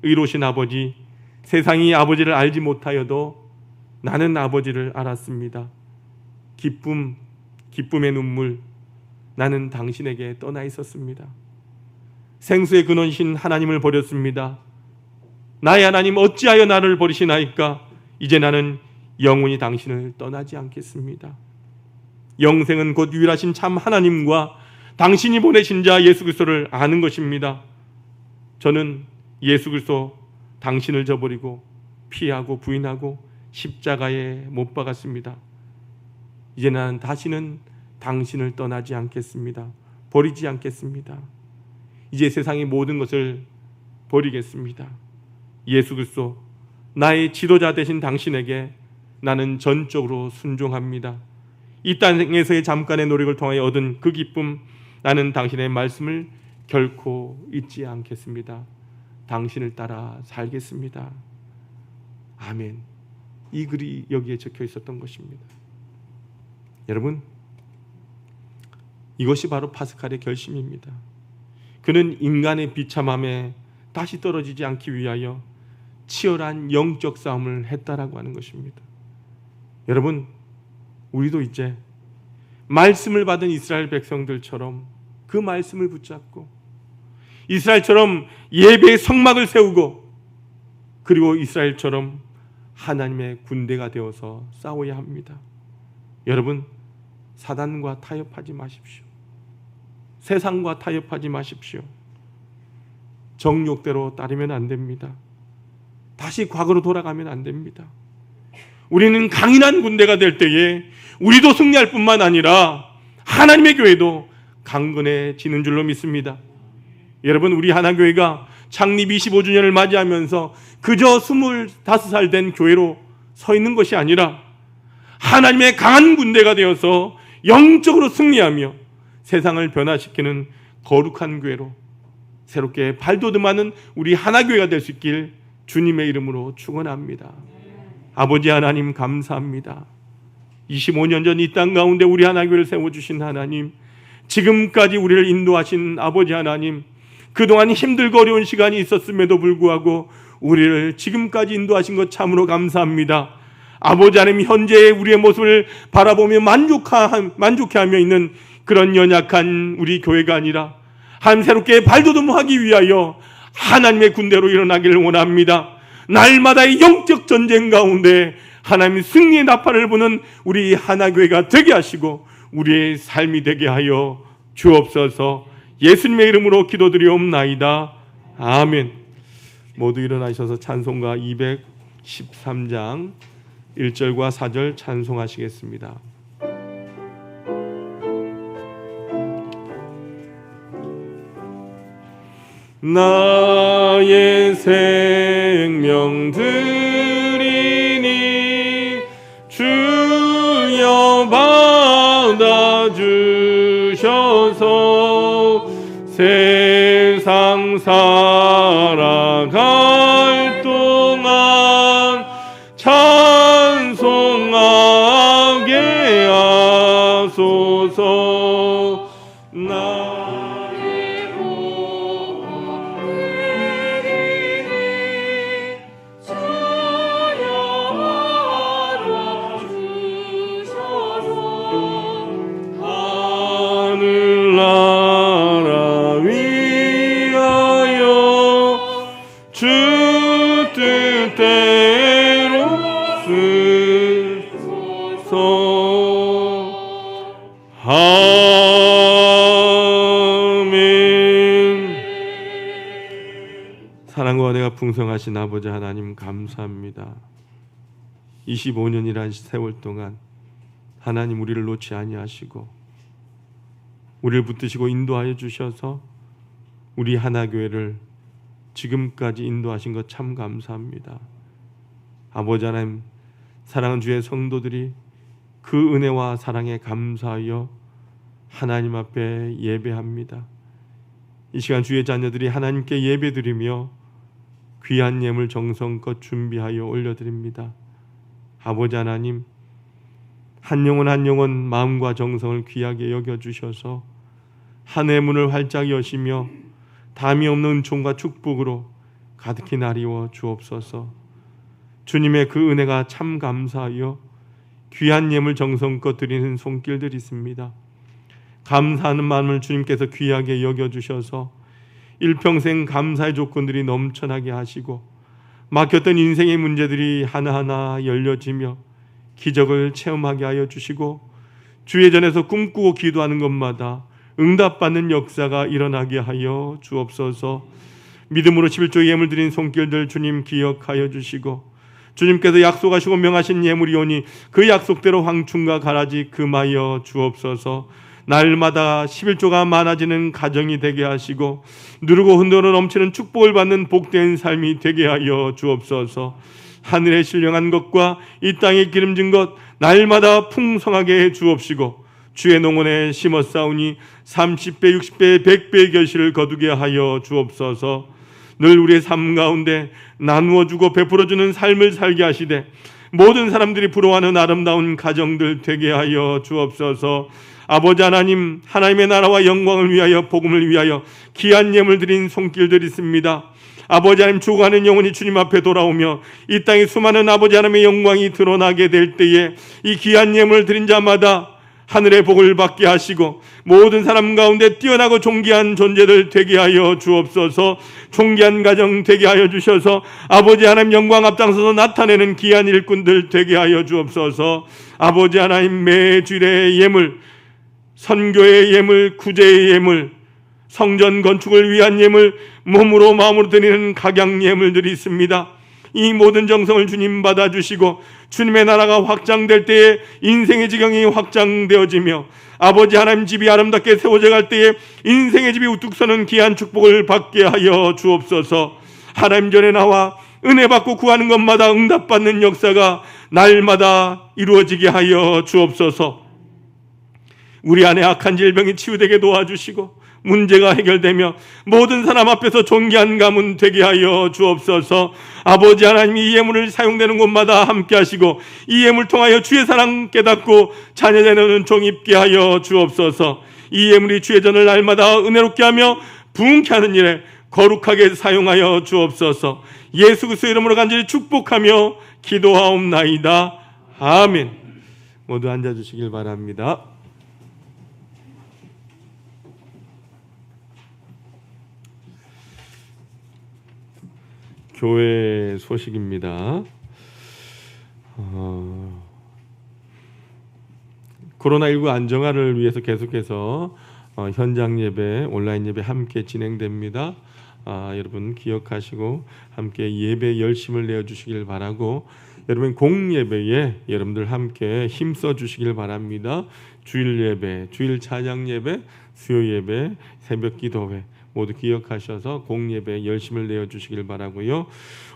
의로우신 아버지, 세상이 아버지를 알지 못하여도 나는 아버지를 알았습니다. 기쁨, 기쁨의 눈물, 나는 당신에게 떠나 있었습니다. 생수의 근원이신 하나님을 버렸습니다. 나의 하나님, 어찌하여 나를 버리시나이까? 이제 나는 영원히 당신을 떠나지 않겠습니다. 영생은 곧 유일하신 참 하나님과 당신이 보내신 자 예수 그리스도를 아는 것입니다. 저는 예수 그리스도 당신을 저버리고 피하고 부인하고 십자가에 못 박았습니다. 이제 나는 다시는 당신을 떠나지 않겠습니다. 버리지 않겠습니다. 이제 세상의 모든 것을 버리겠습니다. 예수 그리스도, 나의 지도자 되신 당신에게 나는 전적으로 순종합니다. 이 땅에서의 잠깐의 노력을 통하여 얻은 그 기쁨, 나는 당신의 말씀을 결코 잊지 않겠습니다. 당신을 따라 살겠습니다. 아멘. 이 글이 여기에 적혀 있었던 것입니다. 여러분, 이것이 바로 파스칼의 결심입니다. 그는 인간의 비참함에 다시 떨어지지 않기 위하여 치열한 영적 싸움을 했다라고 하는 것입니다. 여러분, 우리도 이제 말씀을 받은 이스라엘 백성들처럼 그 말씀을 붙잡고 이스라엘처럼 예배의 성막을 세우고 그리고 이스라엘처럼 하나님의 군대가 되어서 싸워야 합니다. 여러분, 사단과 타협하지 마십시오. 세상과 타협하지 마십시오. 정욕대로 따르면 안 됩니다. 다시 과거로 돌아가면 안 됩니다. 우리는 강인한 군대가 될 때에 우리도 승리할 뿐만 아니라 하나님의 교회도 강건해지는 줄로 믿습니다. 여러분, 우리 하나교회가 창립 25주년을 맞이하면서 그저 25살 된 교회로 서 있는 것이 아니라 하나님의 강한 군대가 되어서 영적으로 승리하며 세상을 변화시키는 거룩한 교회로 새롭게 발돋움하는 우리 하나교회가 될 수 있길 주님의 이름으로 축원합니다. 아버지 하나님, 감사합니다. 25년 전 이 땅 가운데 우리 하나교회를 세워주신 하나님, 지금까지 우리를 인도하신 아버지 하나님, 그동안 힘들고 어려운 시간이 있었음에도 불구하고 우리를 지금까지 인도하신 것 참으로 감사합니다. 아버지 하나님, 현재의 우리의 모습을 바라보며 만족해하며 있는 그런 연약한 우리 교회가 아니라 하나님 새롭게 발돋움하기 위하여 하나님의 군대로 일어나기를 원합니다. 날마다의 영적 전쟁 가운데 하나님 승리의 나팔을 부는 우리 하나교회가 되게 하시고 우리의 삶이 되게 하여 주옵소서. 예수님의 이름으로 기도드리옵나이다. 아멘. 모두 일어나셔서 찬송가 213장 1절과 4절 찬송하시겠습니다. 나의 생명 드리니 주여 받아주셔서 세상 살아갈 도 나의 보호 그리니 주여 알아주셔서 하늘나라 위하여 주 뜻대로 쓰소서. 아멘. 사랑과 은혜가 풍성하신 아버지 하나님 감사합니다. 25년이란 세월 동안 하나님 우리를 놓지 아니하시고 우리를 붙드시고 인도하여 주셔서 우리 하나교회를 지금까지 인도하신 것 참 감사합니다. 아버지 하나님, 사랑하는 주의 성도들이 그 은혜와 사랑에 감사하여 하나님 앞에 예배합니다. 이 시간 주의 자녀들이 하나님께 예배드리며 귀한 예물 정성껏 준비하여 올려드립니다. 아버지 하나님, 한 영혼 한 영혼 마음과 정성을 귀하게 여겨주셔서 한 해 문을 활짝 여시며 담이 없는 은총과 축복으로 가득히 나리워 주옵소서. 주님의 그 은혜가 참 감사하여 귀한 예물 정성껏 드리는 손길들이 있습니다. 감사하는 마음을 주님께서 귀하게 여겨주셔서 일평생 감사의 조건들이 넘쳐나게 하시고 막혔던 인생의 문제들이 하나하나 열려지며 기적을 체험하게 하여 주시고 주의 전에서 꿈꾸고 기도하는 것마다 응답받는 역사가 일어나게 하여 주옵소서. 믿음으로 11조 예물 드린 손길들 주님 기억하여 주시고 주님께서 약속하시고 명하신 예물이오니 그 약속대로 황충과 가라지 금하여 주옵소서. 날마다 11조가 많아지는 가정이 되게 하시고 누르고 흔들어 넘치는 축복을 받는 복된 삶이 되게 하여 주옵소서. 하늘에 신령한 것과 이 땅에 기름진 것 날마다 풍성하게 해 주옵시고 주의 농원에 심었사오니 30배, 60배, 100배의 결실을 거두게 하여 주옵소서. 늘 우리의 삶 가운데 나누어주고 베풀어주는 삶을 살게 하시되 모든 사람들이 부러워하는 아름다운 가정들 되게 하여 주옵소서. 아버지 하나님, 하나님의 나라와 영광을 위하여 복음을 위하여 귀한 예물 드린 손길들이 있습니다. 아버지 하나님, 죽어가는 영혼이 주님 앞에 돌아오며 이 땅에 수많은 아버지 하나님의 영광이 드러나게 될 때에 이 귀한 예물을 드린 자마다 하늘의 복을 받게 하시고 모든 사람 가운데 뛰어나고 존귀한 존재들 되게 하여 주옵소서. 존귀한 가정 되게 하여 주셔서 아버지 하나님 영광 앞장서서 나타내는 귀한 일꾼들 되게 하여 주옵소서. 아버지 하나님, 매 주일의 예물, 선교의 예물, 구제의 예물, 성전 건축을 위한 예물, 몸으로 마음으로 드리는 각양 예물들이 있습니다. 이 모든 정성을 주님 받아주시고 주님의 나라가 확장될 때에 인생의 지경이 확장되어지며 아버지 하나님 집이 아름답게 세워져 갈 때에 인생의 집이 우뚝 서는 귀한 축복을 받게 하여 주옵소서. 하나님 전에 나와 은혜 받고 구하는 것마다 응답받는 역사가 날마다 이루어지게 하여 주옵소서. 우리 안에 악한 질병이 치유되게 도와주시고 문제가 해결되며 모든 사람 앞에서 존귀한 가문 되게 하여 주옵소서. 아버지 하나님, 이 예물을 사용되는 곳마다 함께 하시고 이 예물 통하여 주의 사랑 깨닫고 자녀되는 종 입게 하여 주옵소서. 이 예물이 주의 전을 날마다 은혜롭게 하며 부흥케 하는 일에 거룩하게 사용하여 주옵소서. 예수 그리스도의 이름으로 간절히 축복하며 기도하옵나이다. 아멘. 모두 앉아주시길 바랍니다. 교회 소식입니다. 코로나19 안정화를 위해서 계속해서 현장 예배, 온라인 예배 함께 진행됩니다. 여러분 기억하시고 함께 예배 열심을 내어주시길 바라고, 여러분 공예배에 여러분들 함께 힘써 주시길 바랍니다. 주일 예배, 주일 찬양 예배, 수요 예배, 새벽 기도회 모두 기억하셔서 공예배 열심을 내어주시길 바라고요.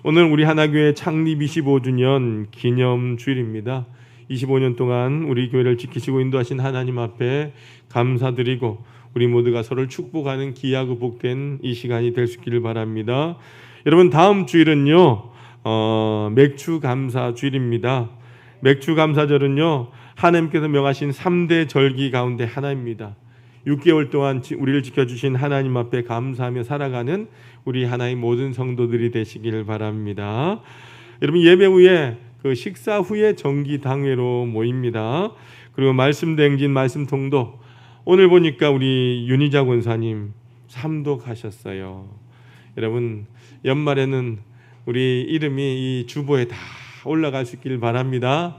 오늘 우리 하나교회 창립 25주년 기념 주일입니다. 25년 동안 우리 교회를 지키시고 인도하신 하나님 앞에 감사드리고 우리 모두가 서로를 축복하는 귀하고 복된 이 시간이 될 수 있기를 바랍니다. 여러분, 다음 주일은요 맥주 감사 주일입니다. 맥주 감사절은요 하나님께서 명하신 3대 절기 가운데 하나입니다. 6개월 동안 우리를 지켜주신 하나님 앞에 감사하며 살아가는 우리 하나의 모든 성도들이 되시기를 바랍니다. 여러분, 예배 후에 그 식사 후에 정기당회로 모입니다. 그리고 말씀 대행진, 말씀 통도, 오늘 보니까 우리 윤희자 권사님 삼독하셨어요. 여러분, 연말에는 우리 이름이 이 주보에 다 올라갈 수 있길 바랍니다.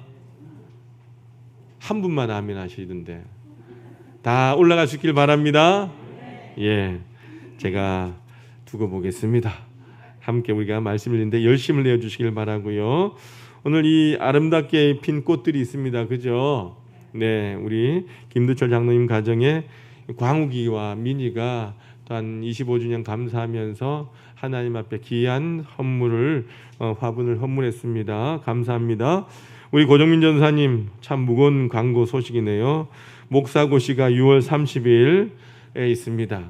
한 분만 아멘 하시던데 다 올라갈 수 있길 바랍니다. 예, 제가 두고 보겠습니다. 함께 우리가 말씀을 듣는데 열심을 내어 주시길 바라고요. 오늘 이 아름답게 핀 꽃들이 있습니다. 그죠? 네, 우리 김두철 장로님 가정에 광욱이와 민희가 또한 25주년 감사하면서 하나님 앞에 귀한 헌물을 화분을 헌물했습니다. 감사합니다. 우리 고정민 전사님 참 무거운 광고 소식이네요. 목사고시가 6월 30일에 있습니다.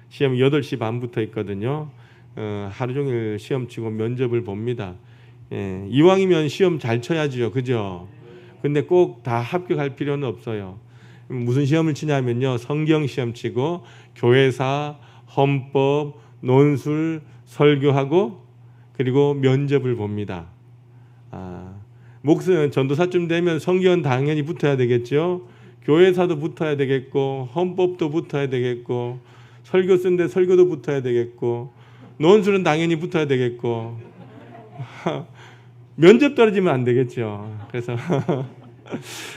시험 8시 반부터 있거든요. 하루 종일 시험 치고 면접을 봅니다. 예, 이왕이면 시험 잘 쳐야죠. 그죠? 근데 꼭 다 합격할 필요는 없어요. 무슨 시험을 치냐면요, 성경 시험 치고 교회사, 헌법, 논술, 설교하고 그리고 면접을 봅니다. 목사 전도사쯤 되면 성경은 당연히 붙어야 되겠죠. 교회사도 붙어야 되겠고, 헌법도 붙어야 되겠고, 설교 쓴데 설교도 붙어야 되겠고, 논술은 당연히 붙어야 되겠고, 면접 떨어지면 안 되겠죠. 그래서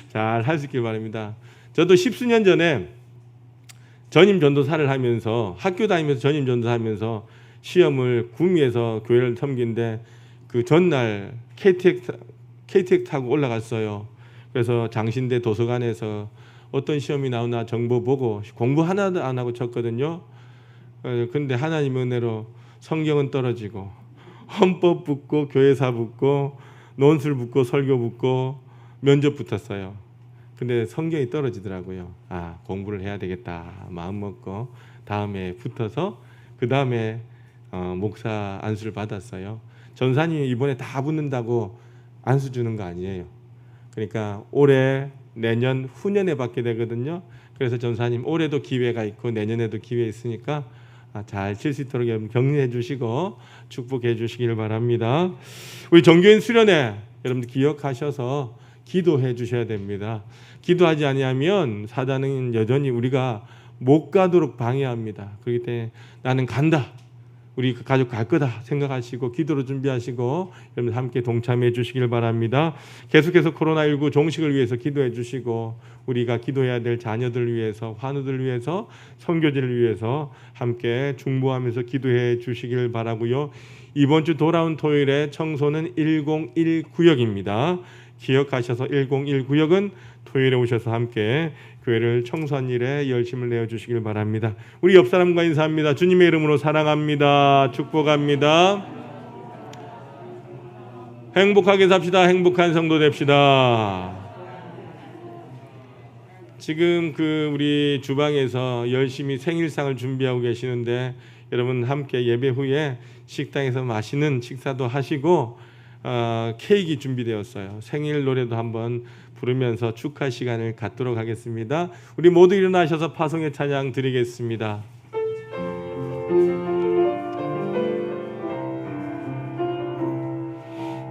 잘 할 수 있길 바랍니다. 저도 10수년 전에 전임 전도사를 하면서 학교 다니면서 전임 전도사하면서 시험을 구미에서 교회를 섬긴데 그 전날 KTX 타고 올라갔어요. 그래서 장신대 도서관에서 어떤 시험이 나오나 정보 보고 공부 하나도 안 하고 쳤거든요. 근데 하나님 은혜로 성경은 떨어지고 헌법 붙고 교회사 붙고 논술 붙고 설교 붙고 면접 붙었어요. 근데 성경이 떨어지더라고요. 공부를 해야 되겠다 마음 먹고 다음에 붙어서 그 다음에 목사 안수를 받았어요. 전사님 이번에 다 붙는다고 안수 주는 거 아니에요. 그러니까 올해, 내년, 후년에 받게 되거든요. 그래서 전사님 올해도 기회가 있고 내년에도 기회 있으니까 잘 칠 수 있도록 여러분 격려해 주시고 축복해 주시길 바랍니다. 우리 정교인 수련회 여러분들 기억하셔서 기도해 주셔야 됩니다. 기도하지 아니하면 사단은 여전히 우리가 못 가도록 방해합니다. 그렇기 때문에 나는 간다, 우리 가족 갈 거다 생각하시고 기도로 준비하시고 여러분 함께 동참해 주시길 바랍니다. 계속해서 코로나19 종식을 위해서 기도해 주시고 우리가 기도해야 될 자녀들을 위해서, 환우들을 위해서, 선교지를 위해서 함께 중보하면서 기도해 주시길 바라고요. 이번 주 돌아온 토요일에 청소는 101 구역입니다. 기억하셔서 101 구역은 토요일에 오셔서 함께 교회를 청소한 일에 열심을 내어 주시길 바랍니다. 우리 옆 사람과 인사합니다. 주님의 이름으로 사랑합니다. 축복합니다. 행복하게 삽시다. 행복한 성도 됩시다. 지금 우리 주방에서 열심히 생일상을 준비하고 계시는데 여러분 함께 예배 후에 식당에서 맛있는 식사도 하시고 케이크 준비되었어요. 생일 노래도 한번 부르면서 축하 시간을 갖도록 하겠습니다. 우리 모두 일어나셔서 파송의 찬양 드리겠습니다.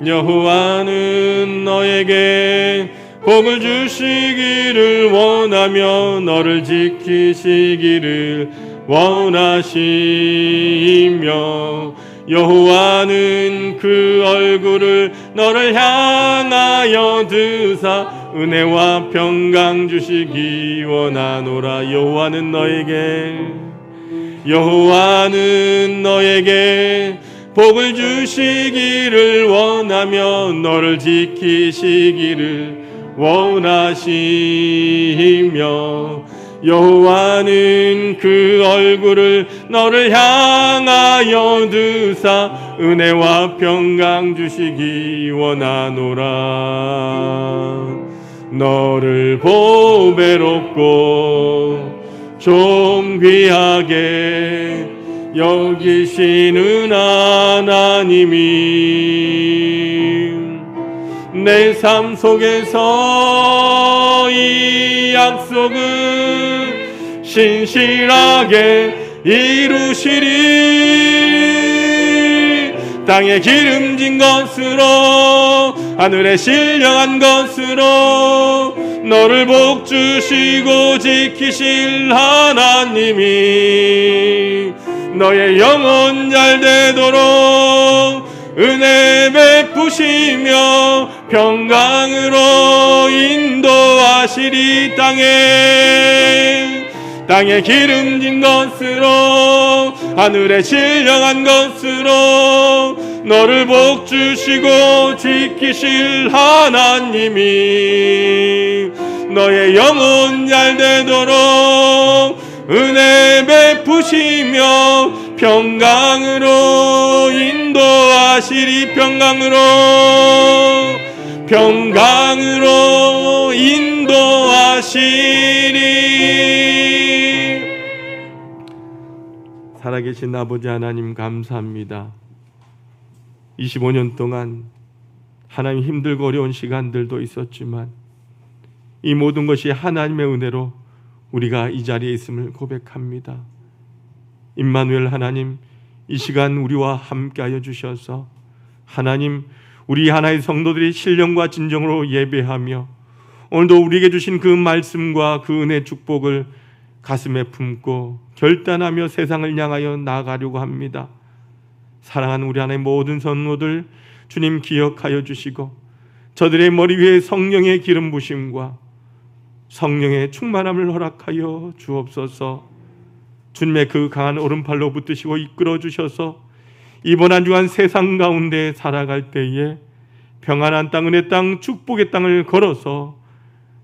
여호와는 너에게 복을 주시기를 원하며 너를 지키시기를 원하시며 여호와는 그 얼굴을 너를 향하여 드사 은혜와 평강 주시기 원하노라. 여호와는 너에게 복을 주시기를 원하며 너를 지키시기를 원하시며 여호와는 그 얼굴을 너를 향하여 드사 은혜와 평강 주시기 원하노라. 너를 보배롭고 존귀하게 여기시는 하나님이 내 삶 속에서 이 약속을 신실하게 이루시리. 땅에 기름진 것으로 하늘에 신령한 것으로 너를 복주시고 지키실 하나님이 너의 영혼 잘 되도록 은혜 베푸시며 평강으로 인도하시리. 땅에 기름진 것으로 하늘에 신령한 것으로 너를 복주시고 지키실 하나님이 너의 영혼 잘 되도록 은혜 베푸시며 평강으로 인도하시리. 평강으로 인도하시리. 살아계신 아버지 하나님 감사합니다. 25년 동안 하나님 힘들고 어려운 시간들도 있었지만 이 모든 것이 하나님의 은혜로 우리가 이 자리에 있음을 고백합니다. 임마누엘 하나님, 이 시간 우리와 함께하여 주셔서 하나님, 우리 하나의 성도들이 신령과 진정으로 예배하며 오늘도 우리에게 주신 그 말씀과 그 은혜 축복을 가슴에 품고 결단하며 세상을 향하여 나아가려고 합니다. 사랑하는 우리 하나의 모든 성도들 주님 기억하여 주시고 저들의 머리 위에 성령의 기름 부심과 성령의 충만함을 허락하여 주옵소서. 주님의 그 강한 오른팔로 붙드시고 이끌어 주셔서 이번 한 주간 세상 가운데 살아갈 때에 평안한 땅, 은혜 땅, 축복의 땅을 걸어서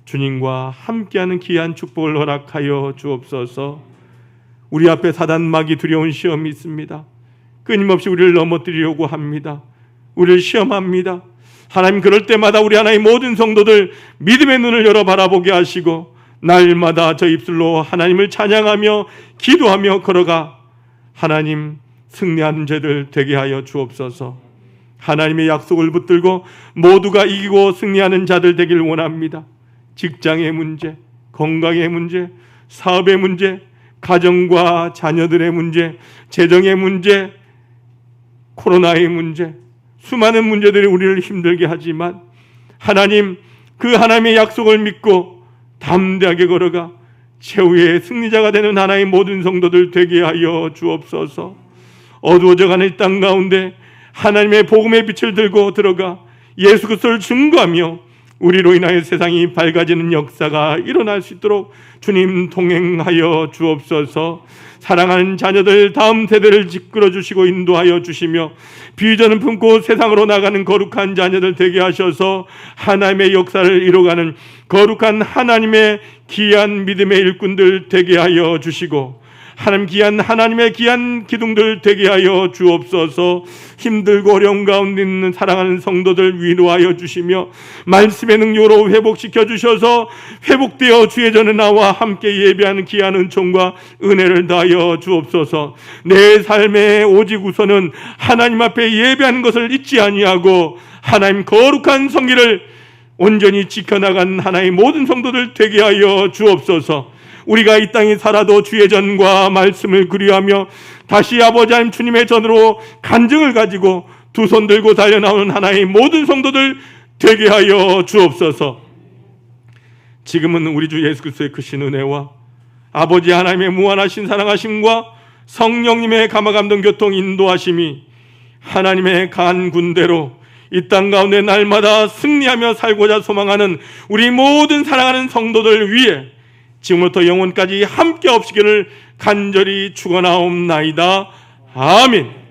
주님과 함께하는 귀한 축복을 허락하여 주옵소서. 우리 앞에 사단막이 두려운 시험이 있습니다. 끊임없이 우리를 넘어뜨리려고 합니다. 우리를 시험합니다. 하나님, 그럴 때마다 우리 하나의 모든 성도들 믿음의 눈을 열어 바라보게 하시고 날마다 저 입술로 하나님을 찬양하며 기도하며 걸어가 하나님 승리하는 자들 되게 하여 주옵소서. 하나님의 약속을 붙들고 모두가 이기고 승리하는 자들 되길 원합니다. 직장의 문제, 건강의 문제, 사업의 문제, 가정과 자녀들의 문제, 재정의 문제, 코로나의 문제, 수많은 문제들이 우리를 힘들게 하지만 하나님, 그 하나님의 약속을 믿고 담대하게 걸어가 최후의 승리자가 되는 하나의 모든 성도들 되게 하여 주옵소서. 어두워져가는 이 땅 가운데 하나님의 복음의 빛을 들고 들어가 예수 그리스도를 증거하며 우리로 인하여 세상이 밝아지는 역사가 일어날 수 있도록 주님 동행하여 주옵소서. 사랑하는 자녀들 다음 세대를 이끌어 주시고 인도하여 주시며 비전을 품고 세상으로 나가는 거룩한 자녀들 되게 하셔서 하나님의 역사를 이뤄가는 거룩한 하나님의 귀한 믿음의 일꾼들 되게 하여 주시고 하나님 귀한 하나님의 귀한 기둥들 되게 하여 주옵소서. 힘들고 어려운 가운데 있는 사랑하는 성도들 위로하여 주시며 말씀의 능력으로 회복시켜 주셔서 회복되어 주의 전에 나와 함께 예배하는 귀한 은총과 은혜를 다하여 주옵소서. 내 삶에 오직 우선은 하나님 앞에 예배하는 것을 잊지 아니하고 하나님 거룩한 성기를 온전히 지켜나간 하나의 모든 성도들 되게 하여 주옵소서. 우리가 이 땅에 살아도 주의 전과 말씀을 그리하며 다시 아버지 하나님 주님의 전으로 간증을 가지고 두 손 들고 달려나오는 하나의 모든 성도들 되게 하여 주옵소서. 지금은 우리 주 예수 그리스도의 크신 은혜와 아버지 하나님의 무한하신 사랑하심과 성령님의 감화감동 교통 인도하심이 하나님의 강한 군대로 이 땅 가운데 날마다 승리하며 살고자 소망하는 우리 모든 사랑하는 성도들 위해 지금부터 영원까지 함께 없으기를 간절히 축원하옵나이다. 아멘.